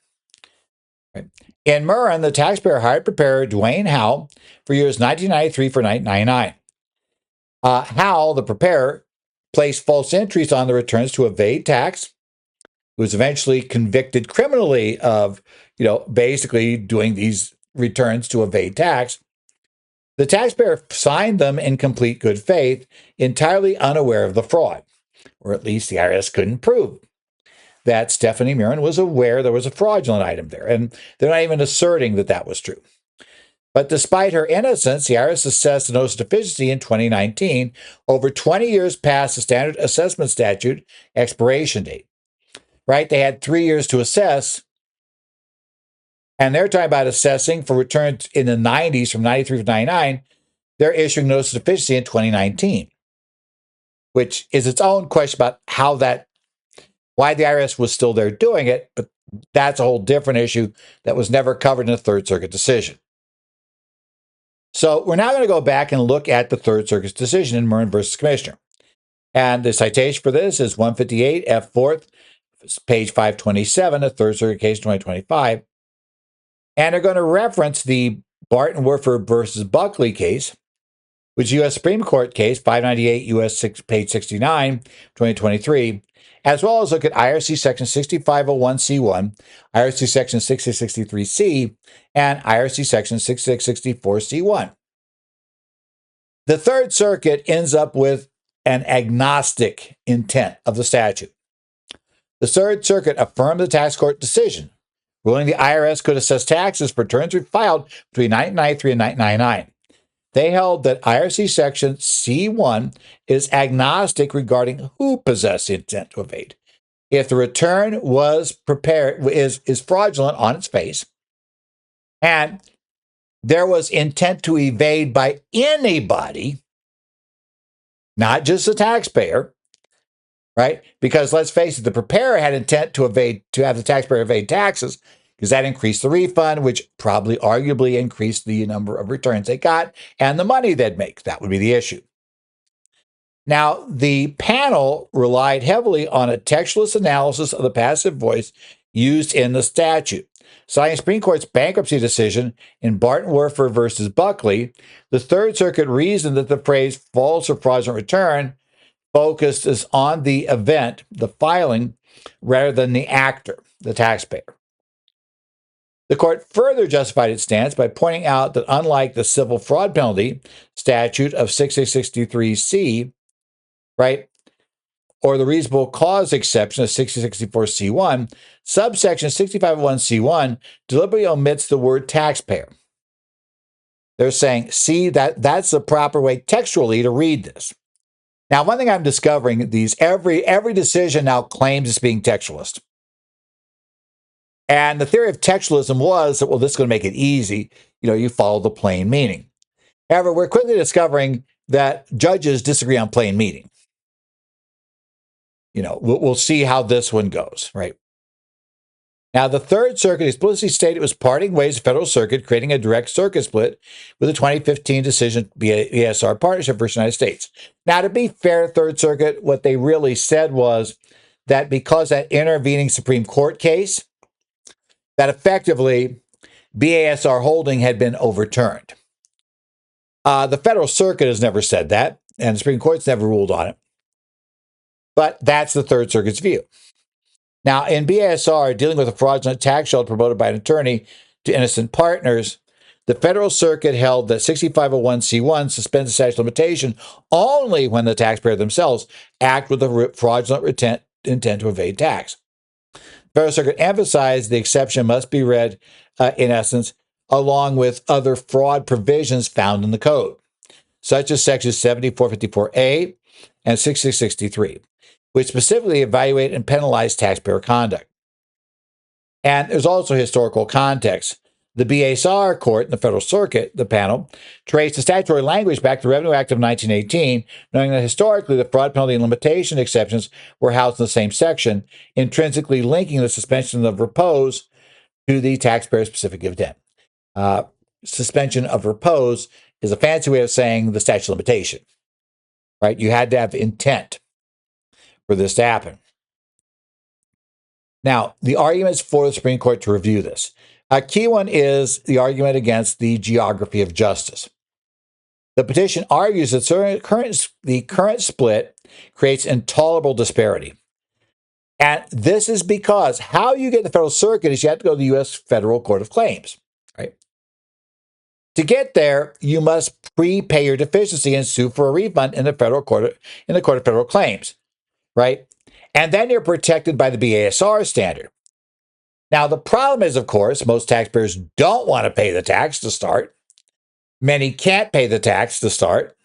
Right. In Murrin, the taxpayer hired preparer Dwayne Howell for years 1993 for 1999. Howell, the preparer, placed false entries on the returns to evade tax. He was eventually convicted criminally of, basically doing these returns to evade tax. The taxpayer signed them in complete good faith, entirely unaware of the fraud, or at least the IRS couldn't prove that Stephanie Mirren was aware there was a fraudulent item there, and they're not even asserting that that was true. But despite her innocence, the IRS assessed a notice of deficiency in 2019, over 20 years past the standard assessment statute expiration date. Right? They had 3 years to assess, and they're talking about assessing for returns in the 90s from 93 to 99. They're issuing notice of deficiency in 2019, which is its own question about why the IRS was still there doing it, but that's a whole different issue that was never covered in a Third Circuit decision. So we're now going to go back and look at the Third Circuit's decision in Mirren versus Commissioner. And the citation for this is 158 F. 4th, page 527, a Third Circuit case 2025. And they're going to reference the Barton Werfer versus Buckley case, which is U.S. Supreme Court case 598 U.S. page 69, 2023, as well as look at IRC section 6501C1, IRC section 6663C, and IRC section 6664C1. The Third Circuit ends up with an agnostic intent of the statute. The Third Circuit affirmed the tax court decision, ruling the IRS could assess taxes for returns filed between 1993 and 1999. They held that IRC section C1 is agnostic regarding who possessed the intent to evade. If the return was prepared is fraudulent on its face, and there was intent to evade by anybody, not just the taxpayer, right? Because let's face it, the preparer had intent to have the taxpayer evade taxes, because that increased the refund, which probably arguably increased the number of returns they got and the money they'd make. That would be the issue. Now, the panel relied heavily on a textualist analysis of the passive voice used in the statute. Citing Supreme Court's bankruptcy decision in Barton Werfer versus Buckley, the Third Circuit reasoned that the phrase false or fraudulent return focused is on the event, the filing, rather than the actor, the taxpayer. The court further justified its stance by pointing out that unlike the civil fraud penalty statute of 6663C, right, or the reasonable cause exception of 6664C1, subsection 6501C1 deliberately omits the word taxpayer. They're saying, see, that's the proper way textually to read this. Now, one thing I'm discovering, every decision now claims it's being textualist. And the theory of textualism was that, well, this is going to make it easy. You follow the plain meaning. However, we're quickly discovering that judges disagree on plain meaning. We'll see how this one goes, right? Now, the Third Circuit explicitly stated it was parting ways with the Federal Circuit, creating a direct circuit split with the 2015 decision BASR partnership versus the United States. Now, to be fair, Third Circuit, what they really said was that because that intervening Supreme Court case, that effectively BASR holding had been overturned. The Federal Circuit has never said that, and the Supreme Court's never ruled on it. But that's the Third Circuit's view. Now, in BASR, dealing with a fraudulent tax shelter promoted by an attorney to innocent partners, the Federal Circuit held that 6501C1 suspends the statute of limitation only when the taxpayer themselves act with a fraudulent intent to evade tax. The Federal Circuit emphasized the exception must be read, in essence, along with other fraud provisions found in the code, such as sections 7454A and 6663, which specifically evaluate and penalize taxpayer conduct. And there's also historical context. The BASR court in the Federal Circuit, the panel, traced the statutory language back to the Revenue Act of 1918, knowing that historically the fraud penalty and limitation exceptions were housed in the same section, intrinsically linking the suspension of repose to the taxpayer's specific intent. Suspension of repose is a fancy way of saying the statute of limitation, right? You had to have intent for this to happen. Now, the arguments for the Supreme Court to review this. A key one is the argument against the geography of justice. The petition argues that the current split creates intolerable disparity. And this is because how you get the Federal Circuit is you have to go to the U.S. Federal Court of Claims, right? To get there, you must prepay your deficiency and sue for a refund in the Court of Federal Claims, right? And then you're protected by the BASR standard. Now, the problem is, of course, most taxpayers don't want to pay the tax to start. Many can't pay the tax to start,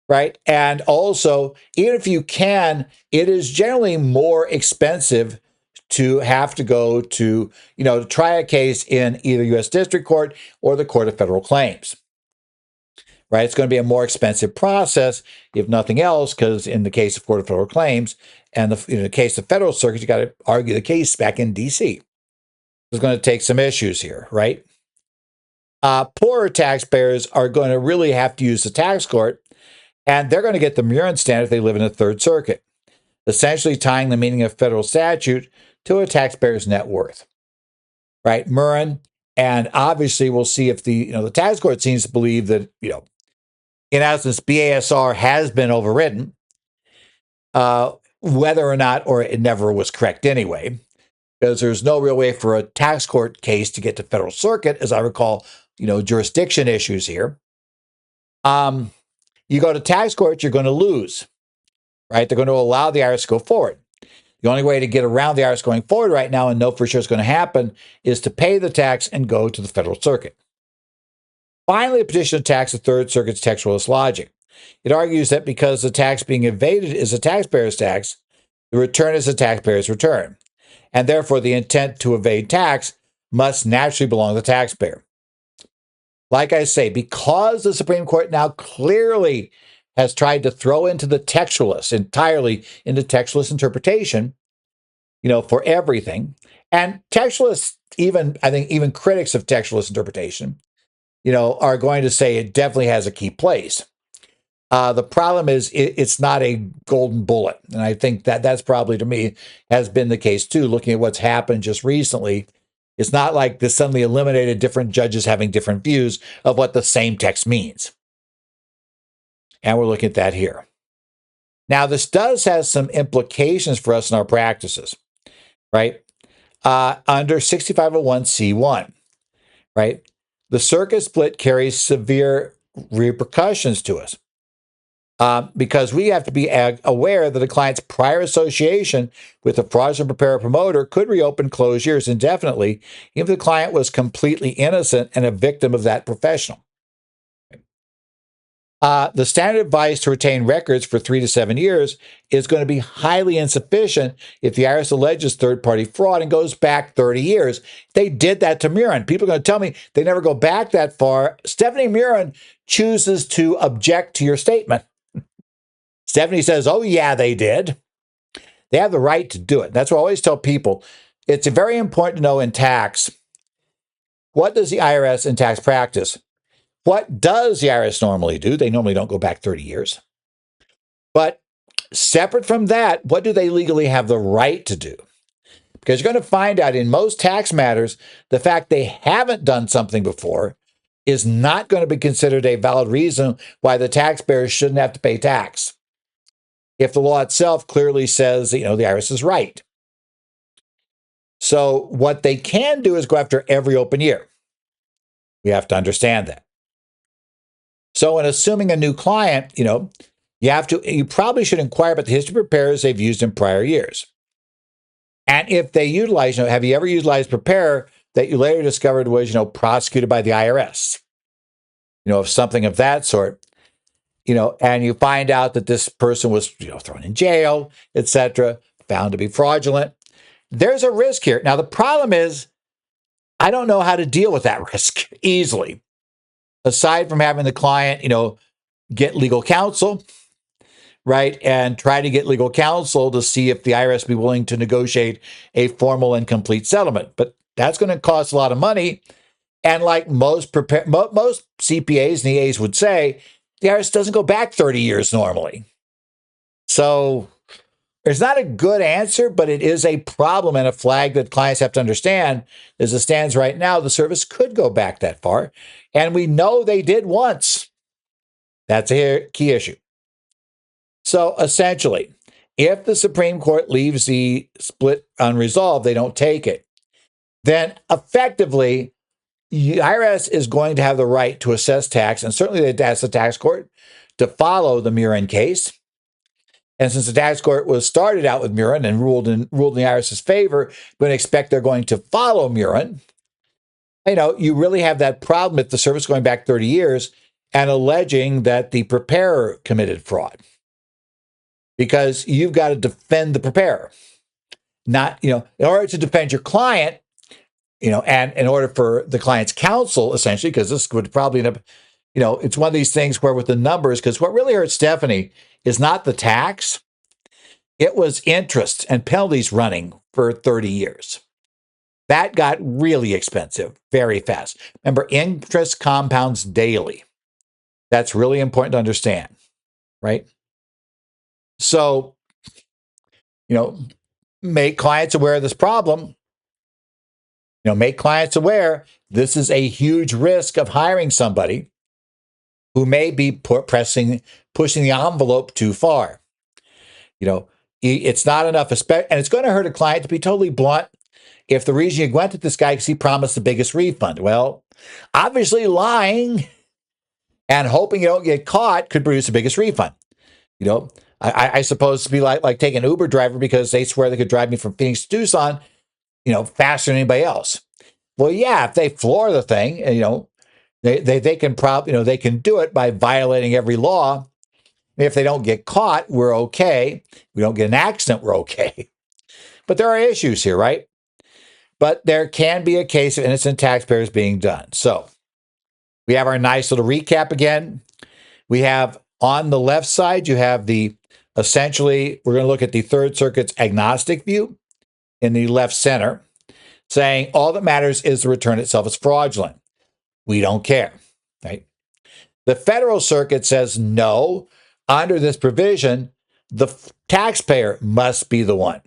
right? And also, even if you can, it is generally more expensive to have to go to, to try a case in either U.S. District Court or the Court of Federal Claims, right? It's going to be a more expensive process, if nothing else, because in the case of Court of Federal Claims and in the case of Federal Circuit, you got to argue the case back in D.C. There's going to take some issues here, right? Poorer taxpayers are going to really have to use the tax court, and they're going to get the Murin standard if they live in the Third Circuit, essentially tying the meaning of federal statute to a taxpayer's net worth, right? Murin, and obviously we'll see if the tax court seems to believe that, in essence, BASR has been overridden, whether or not, or it never was correct anyway, because there's no real way for a tax court case to get to Federal Circuit, as I recall, jurisdiction issues here. You go to tax court, you're going to lose, right? They're going to allow the IRS to go forward. The only way to get around the IRS going forward right now and know for sure it's going to happen is to pay the tax and go to the Federal Circuit. Finally, a petition attacks the Third Circuit's textualist logic. It argues that because the tax being evaded is a taxpayer's tax, the return is a taxpayer's return, and therefore the intent to evade tax must naturally belong to the taxpayer. Like I say, because the Supreme Court now clearly has tried to throw into the textualist, entirely into textualist interpretation, for everything, and textualists, I think even critics of textualist interpretation, are going to say it definitely has a key place. The problem is it's not a golden bullet. And I think that's probably, to me, has been the case too, looking at what's happened just recently. It's not like this suddenly eliminated different judges having different views of what the same text means. And we're looking at that here. Now, this does have some implications for us in our practices, right? Under 6501C1, right? The circuit split carries severe repercussions to us. Because we have to be aware that a client's prior association with a fraudulent preparer promoter could reopen closed years indefinitely if the client was completely innocent and a victim of that professional. The standard advice to retain records for 3 to 7 years is going to be highly insufficient if the IRS alleges third-party fraud and goes back 30 years. They did that to Murin. People are going to tell me they never go back that far. Stephanie Murin chooses to object to your statement. Stephanie says, oh, yeah, they did. They have the right to do it. That's what I always tell people. It's very important to know in tax, what does the IRS in tax practice? What does the IRS normally do? They normally don't go back 30 years. But separate from that, what do they legally have the right to do? Because you're going to find out in most tax matters, the fact they haven't done something before is not going to be considered a valid reason why the taxpayer shouldn't have to pay tax, if the law itself clearly says, the IRS is right. So what they can do is go after every open year. We have to understand that. So in assuming a new client, you probably should inquire about the history of preparers they've used in prior years. And if they utilize, have you ever utilized a preparer that you later discovered was, prosecuted by the IRS? Of something of that sort. And you find out that this person was, thrown in jail, etc., found to be fraudulent. There's a risk here. Now, the problem is, I don't know how to deal with that risk easily. Aside from having the client, get legal counsel, right? And try to get legal counsel to see if the IRS be willing to negotiate a formal and complete settlement. But that's going to cost a lot of money. And like most CPAs and EAs would say, the IRS doesn't go back 30 years normally. So it's not a good answer, but it is a problem and a flag that clients have to understand. As it stands right now, the service could go back that far. And we know they did once. That's a key issue. So essentially, if the Supreme Court leaves the split unresolved, they don't take it, then effectively, the IRS is going to have the right to assess tax, and certainly that's the tax court, to follow the Murin case. And since the tax court was started out with Murin and ruled in the IRS's favor, we expect they're going to follow Murin. You really have that problem if the service going back 30 years and alleging that the preparer committed fraud. Because you've got to defend the preparer. Not, in order to defend your client, and in order for the client's counsel, essentially, because this would probably end up, it's one of these things where with the numbers, because what really hurt Stephanie is not the tax, it was interest and penalties running for 30 years. That got really expensive very fast. Remember, interest compounds daily. That's really important to understand, right? So, make clients aware of this problem. Make clients aware this is a huge risk of hiring somebody who may be pushing the envelope too far. It's not enough, and it's going to hurt a client, to be totally blunt, if the reason you went to this guy because he promised the biggest refund. Well, obviously and hoping you don't get caught could produce the biggest refund. I suppose to be like taking an Uber driver because they swear they could drive me from Phoenix to Tucson, faster than anybody else. Well, yeah, if they floor the thing, they can they can do it by violating every law. If they don't get caught, we're okay. We don't get an accident, we're okay. But there are issues here, right? But there can be a case of innocent taxpayers being done. So we have our nice little recap again. We have on the left side, you have essentially, we're going to look at the Third Circuit's agnostic view in the left center, saying all that matters is the return itself is fraudulent. We don't care, right? The Federal Circuit says no. Under this provision, the taxpayer must be the one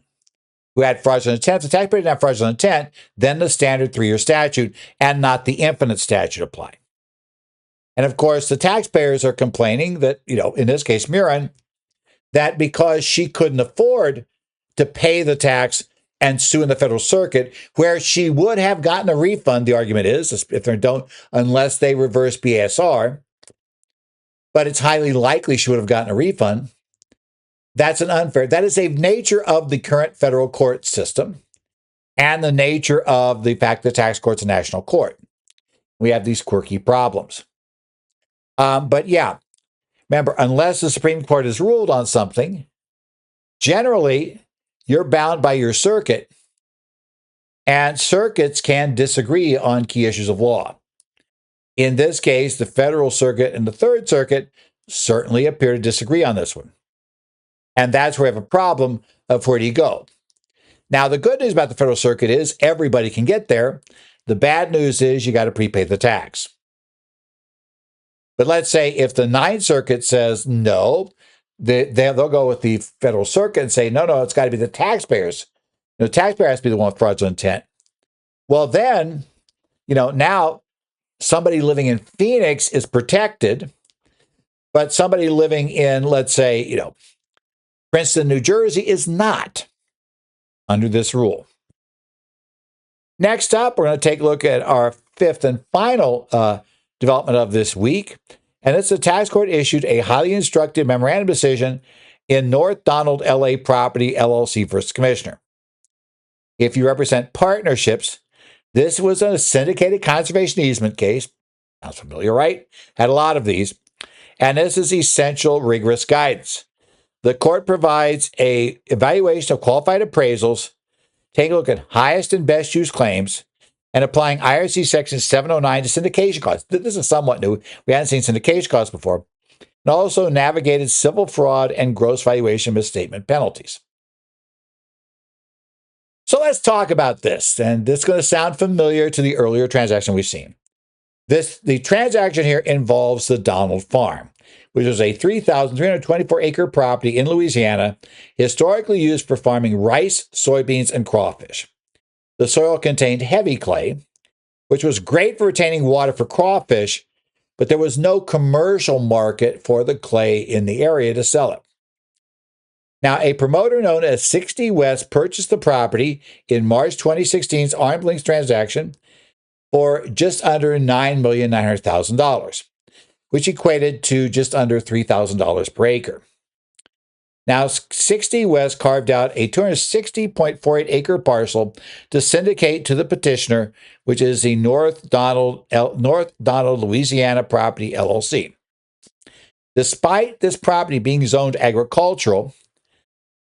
who had fraudulent intent. If the taxpayer didn't have fraudulent intent, then the standard 3-year statute and not the infinite statute apply. And of course, the taxpayers are complaining that, in this case, Murin, that because she couldn't afford to pay the tax and sue in the Federal Circuit, where she would have gotten a refund, the argument is, if they don't, unless they reverse BSR, but it's highly likely she would have gotten a refund. That's an unfair. That is a nature of the current federal court system and the nature of the fact that the tax court's a national court. We have these quirky problems. But yeah, remember, unless the Supreme Court has ruled on something, generally, you're bound by your circuit, and circuits can disagree on key issues of law. In this case, the Federal Circuit and the Third Circuit certainly appear to disagree on this one. And that's where we have a problem of where do you go. Now, the good news about the Federal Circuit is everybody can get there. The bad news is you got to prepay the tax. But let's say if the Ninth Circuit says no, they'll go with the Federal Circuit and say, no, it's got to be the taxpayers. The taxpayer has to be the one with fraudulent intent. Well, then, now somebody living in Phoenix is protected, but somebody living in, let's say, Princeton, New Jersey is not under this rule. Next up, we're going to take a look at our fifth and final development of this week. And it's the tax court issued a highly instructive memorandum decision in North Donald LA Property LLC versus Commissioner. If you represent partnerships, this was a syndicated conservation easement case. Sounds familiar, right? Had a lot of these. And this is essential rigorous guidance. The court provides an evaluation of qualified appraisals, taking a look at highest and best use claims, and applying IRC Section 709 to syndication costs. This is somewhat new. We hadn't seen syndication costs before. And also navigated civil fraud and gross valuation misstatement penalties. So let's talk about this. And this is going to sound familiar to the earlier transaction we've seen. The transaction here involves the Donald Farm, which was a 3,324-acre property in Louisiana, historically used for farming rice, soybeans, and crawfish. The soil contained heavy clay, which was great for retaining water for crawfish, but there was no commercial market for the clay in the area to sell it. Now, a promoter known as 60 West purchased the property in March 2016's arm's length transaction for just under $9,900,000, which equated to just under $3,000 per acre. Now, 60 West carved out a 260.48 acre parcel to syndicate to the petitioner, which is the North Donald, Louisiana Property LLC. Despite this property being zoned agricultural,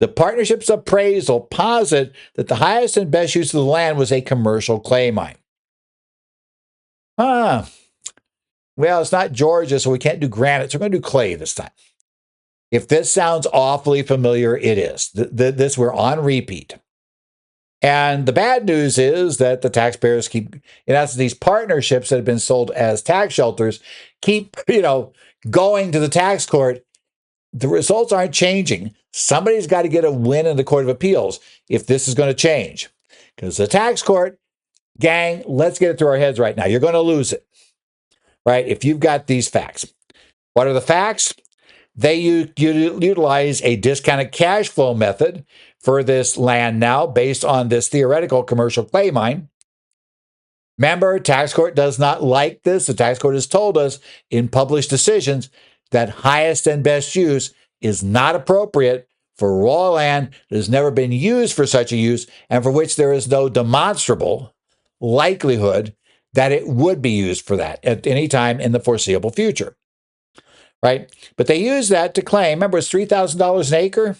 the partnership's appraisal posited that the highest and best use of the land was a commercial clay mine. Well, it's not Georgia, so we can't do granite, so we're going to do clay this time. If this sounds awfully familiar, it is. This we're on repeat. And the bad news is that the taxpayers keep, in essence, these partnerships that have been sold as tax shelters keep, going to the tax court. The results aren't changing. Somebody's got to get a win in the Court of Appeals if this is going to change. Because the tax court, gang, let's get it through our heads right now. You're going to lose it, right? If you've got these facts. What are the facts? They utilize a discounted cash flow method for this land now based on this theoretical commercial clay mine. Remember, tax court does not like this. The tax court has told us in published decisions that highest and best use is not appropriate for raw land that has never been used for such a use and for which there is no demonstrable likelihood that it would be used for that at any time in the foreseeable future. Right? But they use that to claim, remember, it's $3,000 an acre?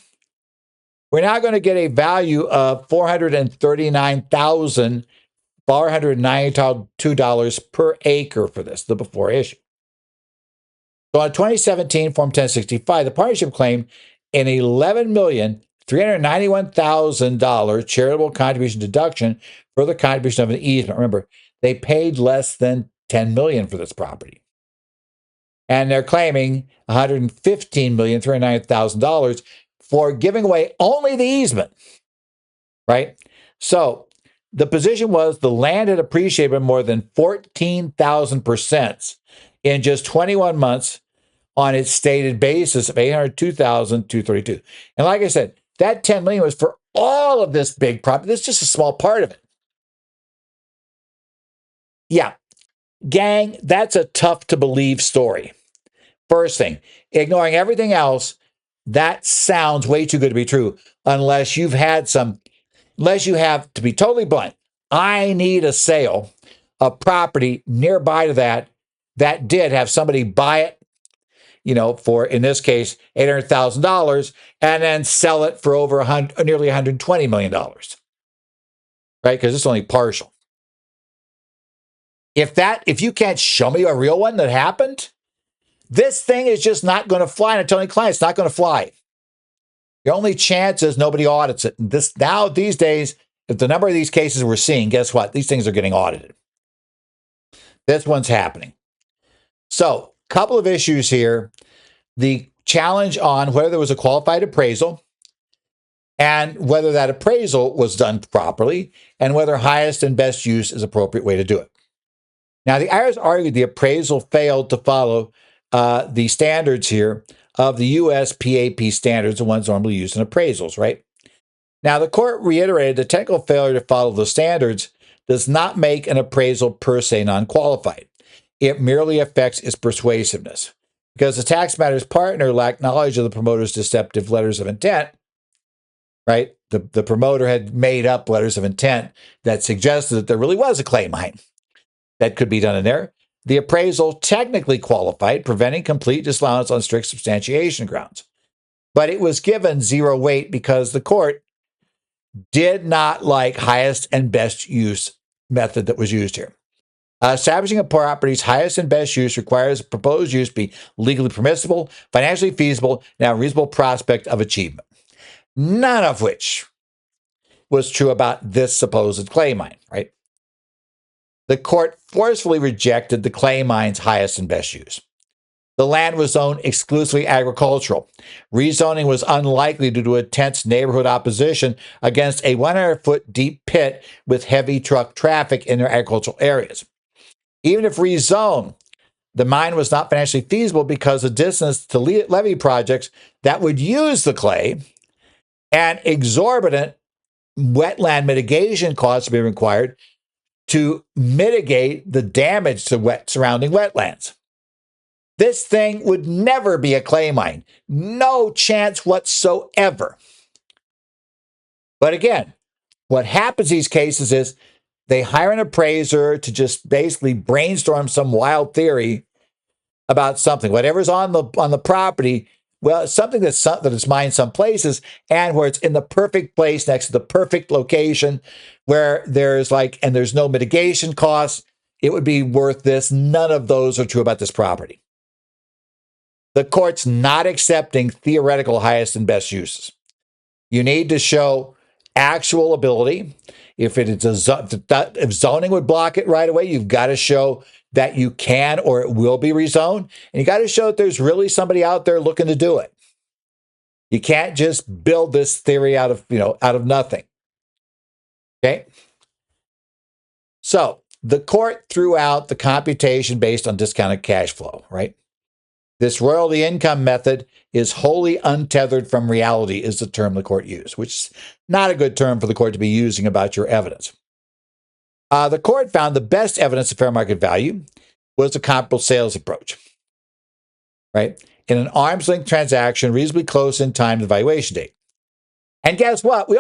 We're now going to get a value of $439,492 per acre for this, the before issue. So on 2017 Form 1065, the partnership claimed an $11,391,000 charitable contribution deduction for the contribution of an easement. Remember, they paid less than $10 million for this property. And they're claiming $115,309,000 for giving away only the easement, right? So the position was the land had appreciated by more than 14,000% in just 21 months on its stated basis of $802,232. And like I said, that $10 million was for all of this big property. This is just a small part of it. Yeah, gang, that's a tough to believe story. First thing, ignoring everything else, that sounds way too good to be true unless you have, to be totally blunt, I need a sale of property nearby to that did have somebody buy it, for, in this case, $800,000 and then sell it for over nearly $120 million, right? Because it's only partial. If you can't show me a real one that happened, this thing is just not going to fly. And I'm telling clients, it's not going to fly. The only chance is nobody audits it. And these days, if the number of these cases we're seeing, guess what? These things are getting audited. This one's happening. So, a couple of issues here. The challenge on whether there was a qualified appraisal and whether that appraisal was done properly and whether highest and best use is an appropriate way to do it. Now, the IRS argued the appraisal failed to follow the standards here of the USPAP standards, the ones normally used in appraisals, right? Now, the court reiterated the technical failure to follow the standards does not make an appraisal per se non-qualified. It merely affects its persuasiveness. Because the tax matters partner lacked knowledge of the promoter's deceptive letters of intent, right? The promoter had made up letters of intent that suggested that there really was a claim mine that could be done in there. The appraisal technically qualified, preventing complete disallowance on strict substantiation grounds. But it was given zero weight because the court did not like highest and best use method that was used here. Establishing a property's highest and best use requires proposed use be legally permissible, financially feasible, and have a reasonable prospect of achievement. None of which was true about this supposed clay mine, right? The court forcefully rejected the clay mine's highest and best use. The land was zoned exclusively agricultural. Rezoning was unlikely due to intense neighborhood opposition against a 100-foot deep pit with heavy truck traffic in their agricultural areas. Even if rezoned, the mine was not financially feasible because of distance to levee projects that would use the clay and exorbitant wetland mitigation costs would be required to mitigate the damage to surrounding wetlands. This thing would never be a claim mine. No chance whatsoever. But again, what happens in these cases is they hire an appraiser to just basically brainstorm some wild theory about something, whatever's on the property. Well, it's something that is mined some places and where it's in the perfect place next to the perfect location where there's no mitigation costs. It would be worth this. None of those are true about this property. The court's not accepting theoretical highest and best uses. You need to show actual ability. If zoning would block it right away, you've got to show that you can or it will be rezoned. And you got to show that there's really somebody out there looking to do it. You can't just build this theory out of nothing. Okay? So the court threw out the computation based on discounted cash flow, right? This royalty income method is wholly untethered from reality, is the term the court used, which is not a good term for the court to be using about your evidence. The court found the best evidence of fair market value was the comparable sales approach, right? In an arm's length transaction, reasonably close in time to the valuation date. And guess what? We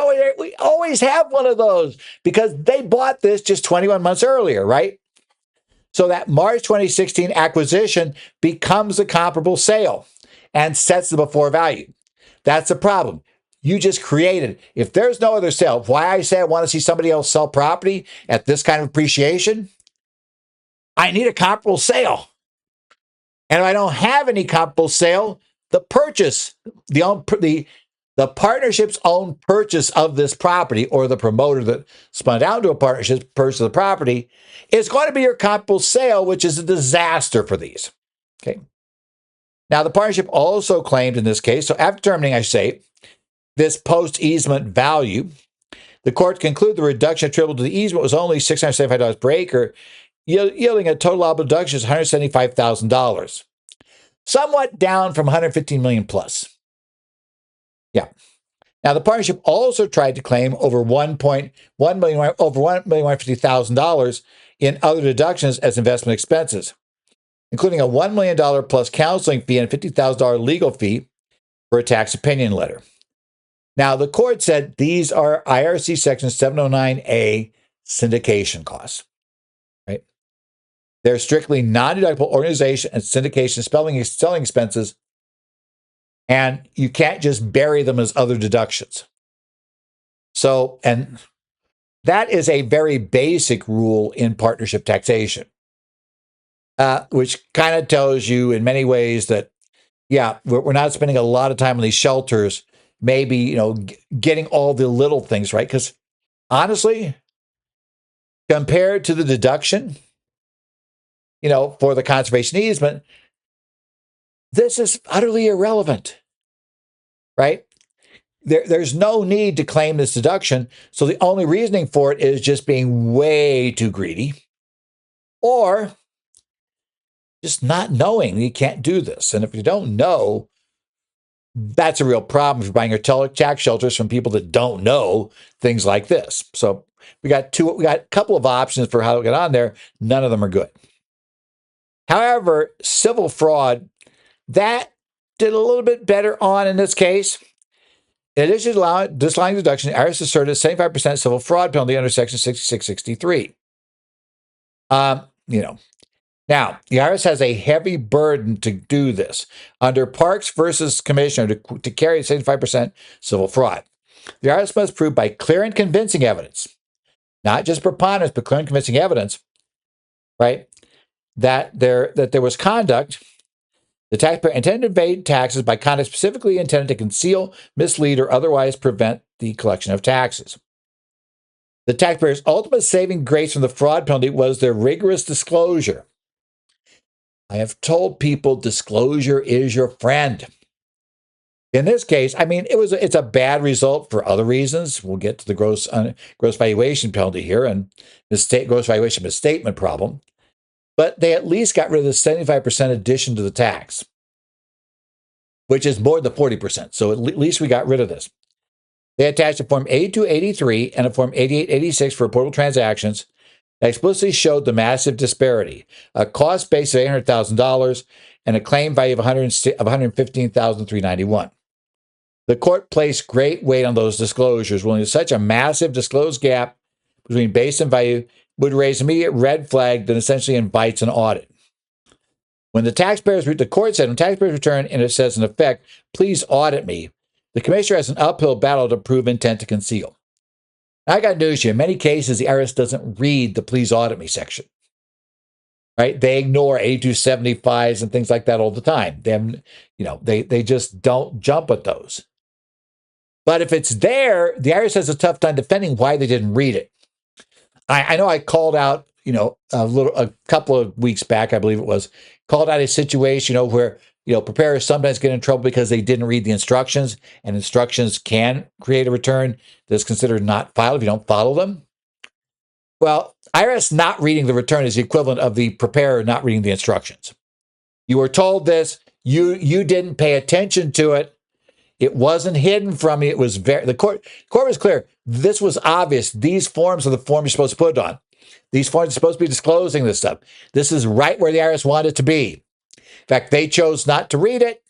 always have one of those because they bought this just 21 months earlier, right? So that March 2016 acquisition becomes a comparable sale and sets the before value. That's the problem. You just created. If there's no other sale, why I say I want to see somebody else sell property at this kind of appreciation, I need a comparable sale. And if I don't have any comparable sale, the purchase, the partnership's own purchase of this property, or the promoter that spun out into a partnership purchase of the property, is going to be your comparable sale, which is a disaster for these. Okay. Now, the partnership also claimed in this case, so after determining, I say, this post-easement value, the court concluded the reduction attributable to the easement was only $675 per acre, yielding a total allowable deduction of $175,000, somewhat down from $115 million plus. Yeah. Now, the partnership also tried to claim over $1,150,000 in other deductions as investment expenses, including a $1 million plus counseling fee and a $50,000 legal fee for a tax opinion letter. Now, the court said these are IRC Section 709A syndication costs, right? They're strictly non-deductible organization and syndication selling expenses, and you can't just bury them as other deductions. So, and that is a very basic rule in partnership taxation, which kind of tells you in many ways that, yeah, we're not spending a lot of time on these shelters, maybe, getting all the little things right. Because honestly, compared to the deduction, for the conservation easement, this is utterly irrelevant, right? There's no need to claim this deduction. So the only reasoning for it is just being way too greedy or just not knowing you can't do this. And if you don't know, that's a real problem if you're buying your tax shelters from people that don't know things like this. So we got a couple of options for how to get on there. None of them are good. However, civil fraud, that did a little bit better on in this case. In addition to disallowing deduction, the IRS asserted a 75% civil fraud penalty under Section 6663. Now, the IRS has a heavy burden to do this. Under Parks versus Commissioner, to carry 75% civil fraud, the IRS must prove by clear and convincing evidence, not just preponderance, but clear and convincing evidence, right, that there was conduct. The taxpayer intended to evade taxes by conduct specifically intended to conceal, mislead, or otherwise prevent the collection of taxes. The taxpayer's ultimate saving grace from the fraud penalty was their rigorous disclosure. I have told people disclosure is your friend. In this case, it's a bad result for other reasons. We'll get to the gross valuation penalty here and the gross valuation misstatement problem. But they at least got rid of the 75% addition to the tax, which is more than the 40%. So at least we got rid of this. They attached a Form 8283 and a Form 8886 for reportable transactions that explicitly showed the massive disparity. A cost base of $800,000 and a claim value of $115,391. The court placed great weight on those disclosures, ruling that such a massive disclosed gap between base and value would raise immediate red flag that essentially invites an audit. The court said, when taxpayers return and it says in effect, please audit me, the commissioner has an uphill battle to prove intent to conceal. Now, I got news here. In many cases, the IRS doesn't read the please audit me section. Right? They ignore 8275s and things like that all the time. They just don't jump at those. But if it's there, the IRS has a tough time defending why they didn't read it. I know I called out, a couple of weeks back, I believe it was, called out a situation, where, preparers sometimes get in trouble because they didn't read the instructions, and instructions can create a return that's considered not filed if you don't follow them. Well, IRS not reading the return is the equivalent of the preparer not reading the instructions. You were told this, you didn't pay attention to it. It wasn't hidden from you. It was the court was clear. This was obvious. These forms are the forms you're supposed to put on. These forms are supposed to be disclosing this stuff. This is right where the IRS wanted it to be. In fact, they chose not to read it.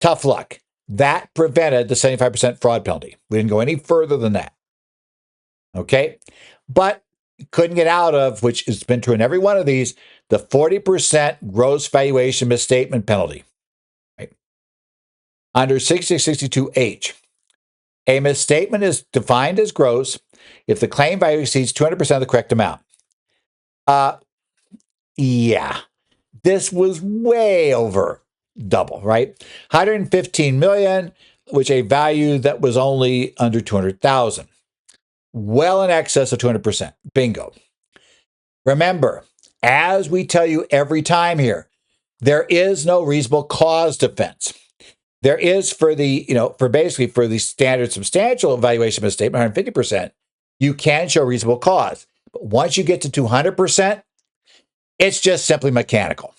Tough luck. That prevented the 75% fraud penalty. We didn't go any further than that. Okay? But couldn't get out of, which has been true in every one of these, the 40% gross valuation misstatement penalty. Right? Under 6662H, a misstatement is defined as gross if the claim value exceeds 200% of the correct amount. Yeah, this was way over double, right? 115 million, which a value that was only under 200,000. Well in excess of 200%. Bingo. Remember, as we tell you every time here, there is no reasonable cause defense. There is for the standard substantial evaluation misstatement, 150%, you can show reasonable cause. But once you get to 200%, it's just simply mechanical.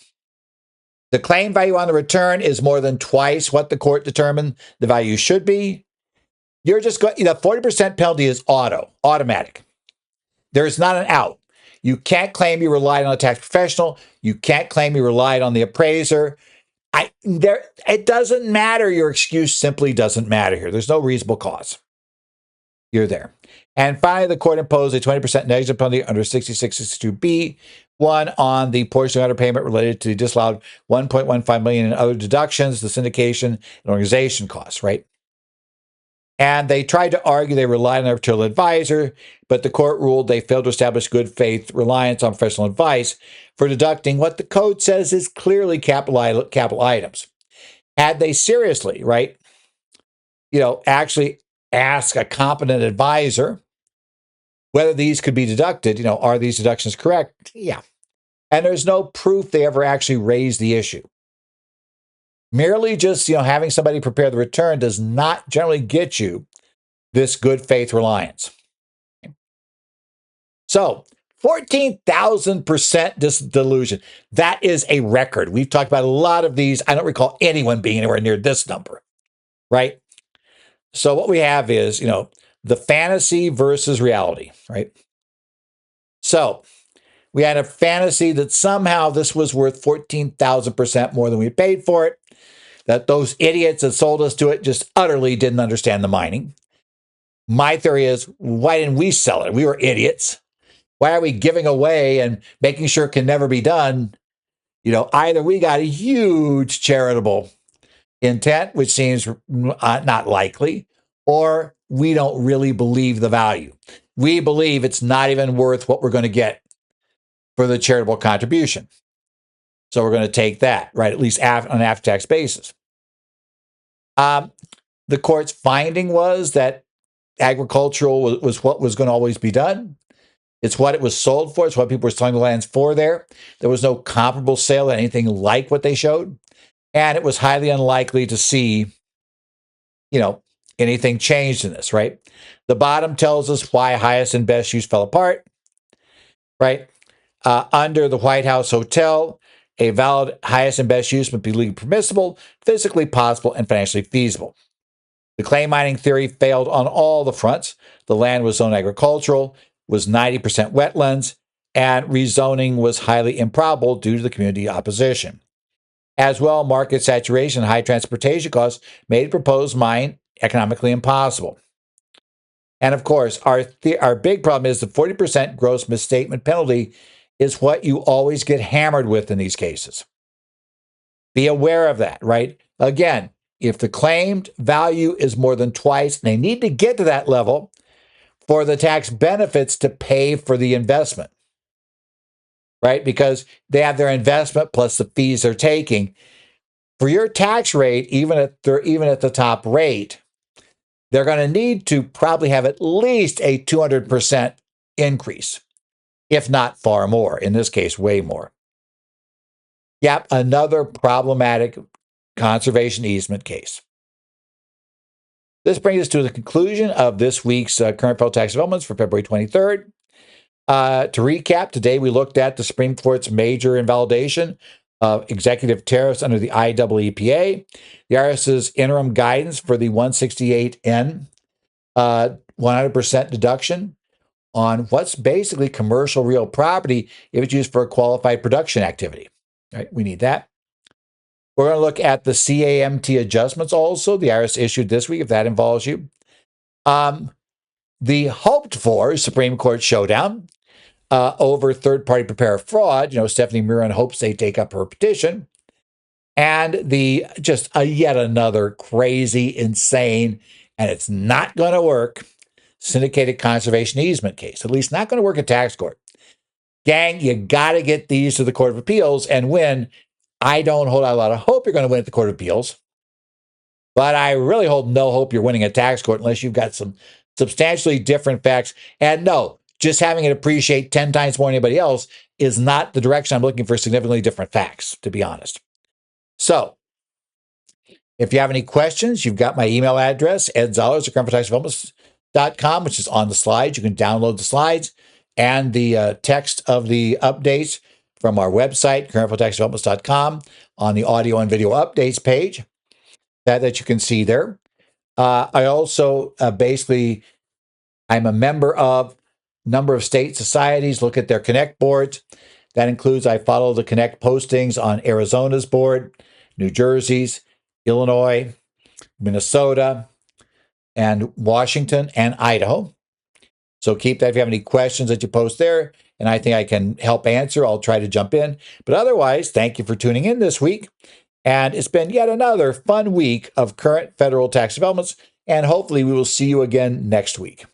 The claim value on the return is more than twice what the court determined the value should be. You're just going, 40% penalty is automatic. There is not an out. You can't claim you relied on a tax professional. You can't claim you relied on the appraiser. It doesn't matter. Your excuse simply doesn't matter here. There's no reasonable cause. You're there. And finally, the court imposed a 20% negative penalty under 6662B, one on the portion of underpayment related to the disallowed $1.15 million in other deductions, the syndication and organization costs, right? And they tried to argue they relied on their professional advisor, but the court ruled they failed to establish good faith reliance on professional advice for deducting what the code says is clearly capital items. Had they seriously, right, actually ask a competent advisor whether these could be deducted, are these deductions correct? Yeah. And there's no proof they ever actually raised the issue. Merely just, having somebody prepare the return does not generally get you this good faith reliance. So 14,000% delusion. That is a record. We've talked about a lot of these. I don't recall anyone being anywhere near this number, right? So what we have is, the fantasy versus reality, right? So we had a fantasy that somehow this was worth 14,000% more than we paid for it, that those idiots that sold us to it just utterly didn't understand the mining. My theory is, why didn't we sell it? We were idiots. Why are we giving away and making sure it can never be done? Either we got a huge charitable intent, which seems not likely, or we don't really believe the value. We believe it's not even worth what we're going to get for the charitable contribution. So we're going to take that, right, at least on an after-tax basis. The court's finding was that agricultural was what was going to always be done. It's what it was sold for. It's what people were selling the lands for there. There was no comparable sale, anything like what they showed. And it was highly unlikely to see, anything changed in this, right? The bottom tells us why highest and best use fell apart, right? Under the White House Hotel, a valid highest and best use must be legally permissible, physically possible, and financially feasible. The claim mining theory failed on all the fronts. The land was zoned agricultural, was 90% wetlands, and rezoning was highly improbable due to the community opposition. As well, market saturation and high transportation costs made the proposed mine economically impossible. And of course, our big problem is the 40% gross misstatement penalty is what you always get hammered with in these cases. Be aware of that, right? Again, if the claimed value is more than twice, they need to get to that level for the tax benefits to pay for the investment, right? Because they have their investment plus the fees they're taking. For your tax rate, even at the top rate, they're going to need to probably have at least a 200% increase, if not far more. In this case, way more. Yep, another problematic conservation easement case. This brings us to the conclusion of this week's current federal tax developments for February 23rd. To recap, today we looked at the Supreme Court's major invalidation of executive tariffs under the IEEPA, the IRS's interim guidance for the 168N 100% deduction on what's basically commercial real property if it's used for a qualified production activity. Right? We need that. We're going to look at the CAMT adjustments also the IRS issued this week, if that involves you. The hoped for Supreme Court showdown over third-party preparer fraud. Stephanie Miron hopes they take up her petition. And just yet another crazy, insane, and it's not going to work, syndicated conservation easement case. At least not going to work at tax court. Gang, you got to get these to the Court of Appeals and win. I don't hold out a lot of hope you're going to win at the Court of Appeals, but I really hold no hope you're winning at tax court unless you've got some substantially different facts. And no, just having it appreciate 10 times more than anybody else is not the direction I'm looking for significantly different facts, to be honest. So, if you have any questions, you've got my email address, edzollers@currentfederaltaxdevelopments.com, which is on the slides. You can download the slides and the text of the updates from our website, currentfederaltaxdevelopments.com, on the audio and video updates page that you can see there. I also I'm a member of a number of state societies, look at their Connect boards. That includes, I follow the Connect postings on Arizona's board, New Jersey's, Illinois, Minnesota, and Washington, and Idaho. So keep that. If you have any questions that you post there, and I think I can help answer, I'll try to jump in. But otherwise, thank you for tuning in this week. And it's been yet another fun week of current federal tax developments. And hopefully we will see you again next week.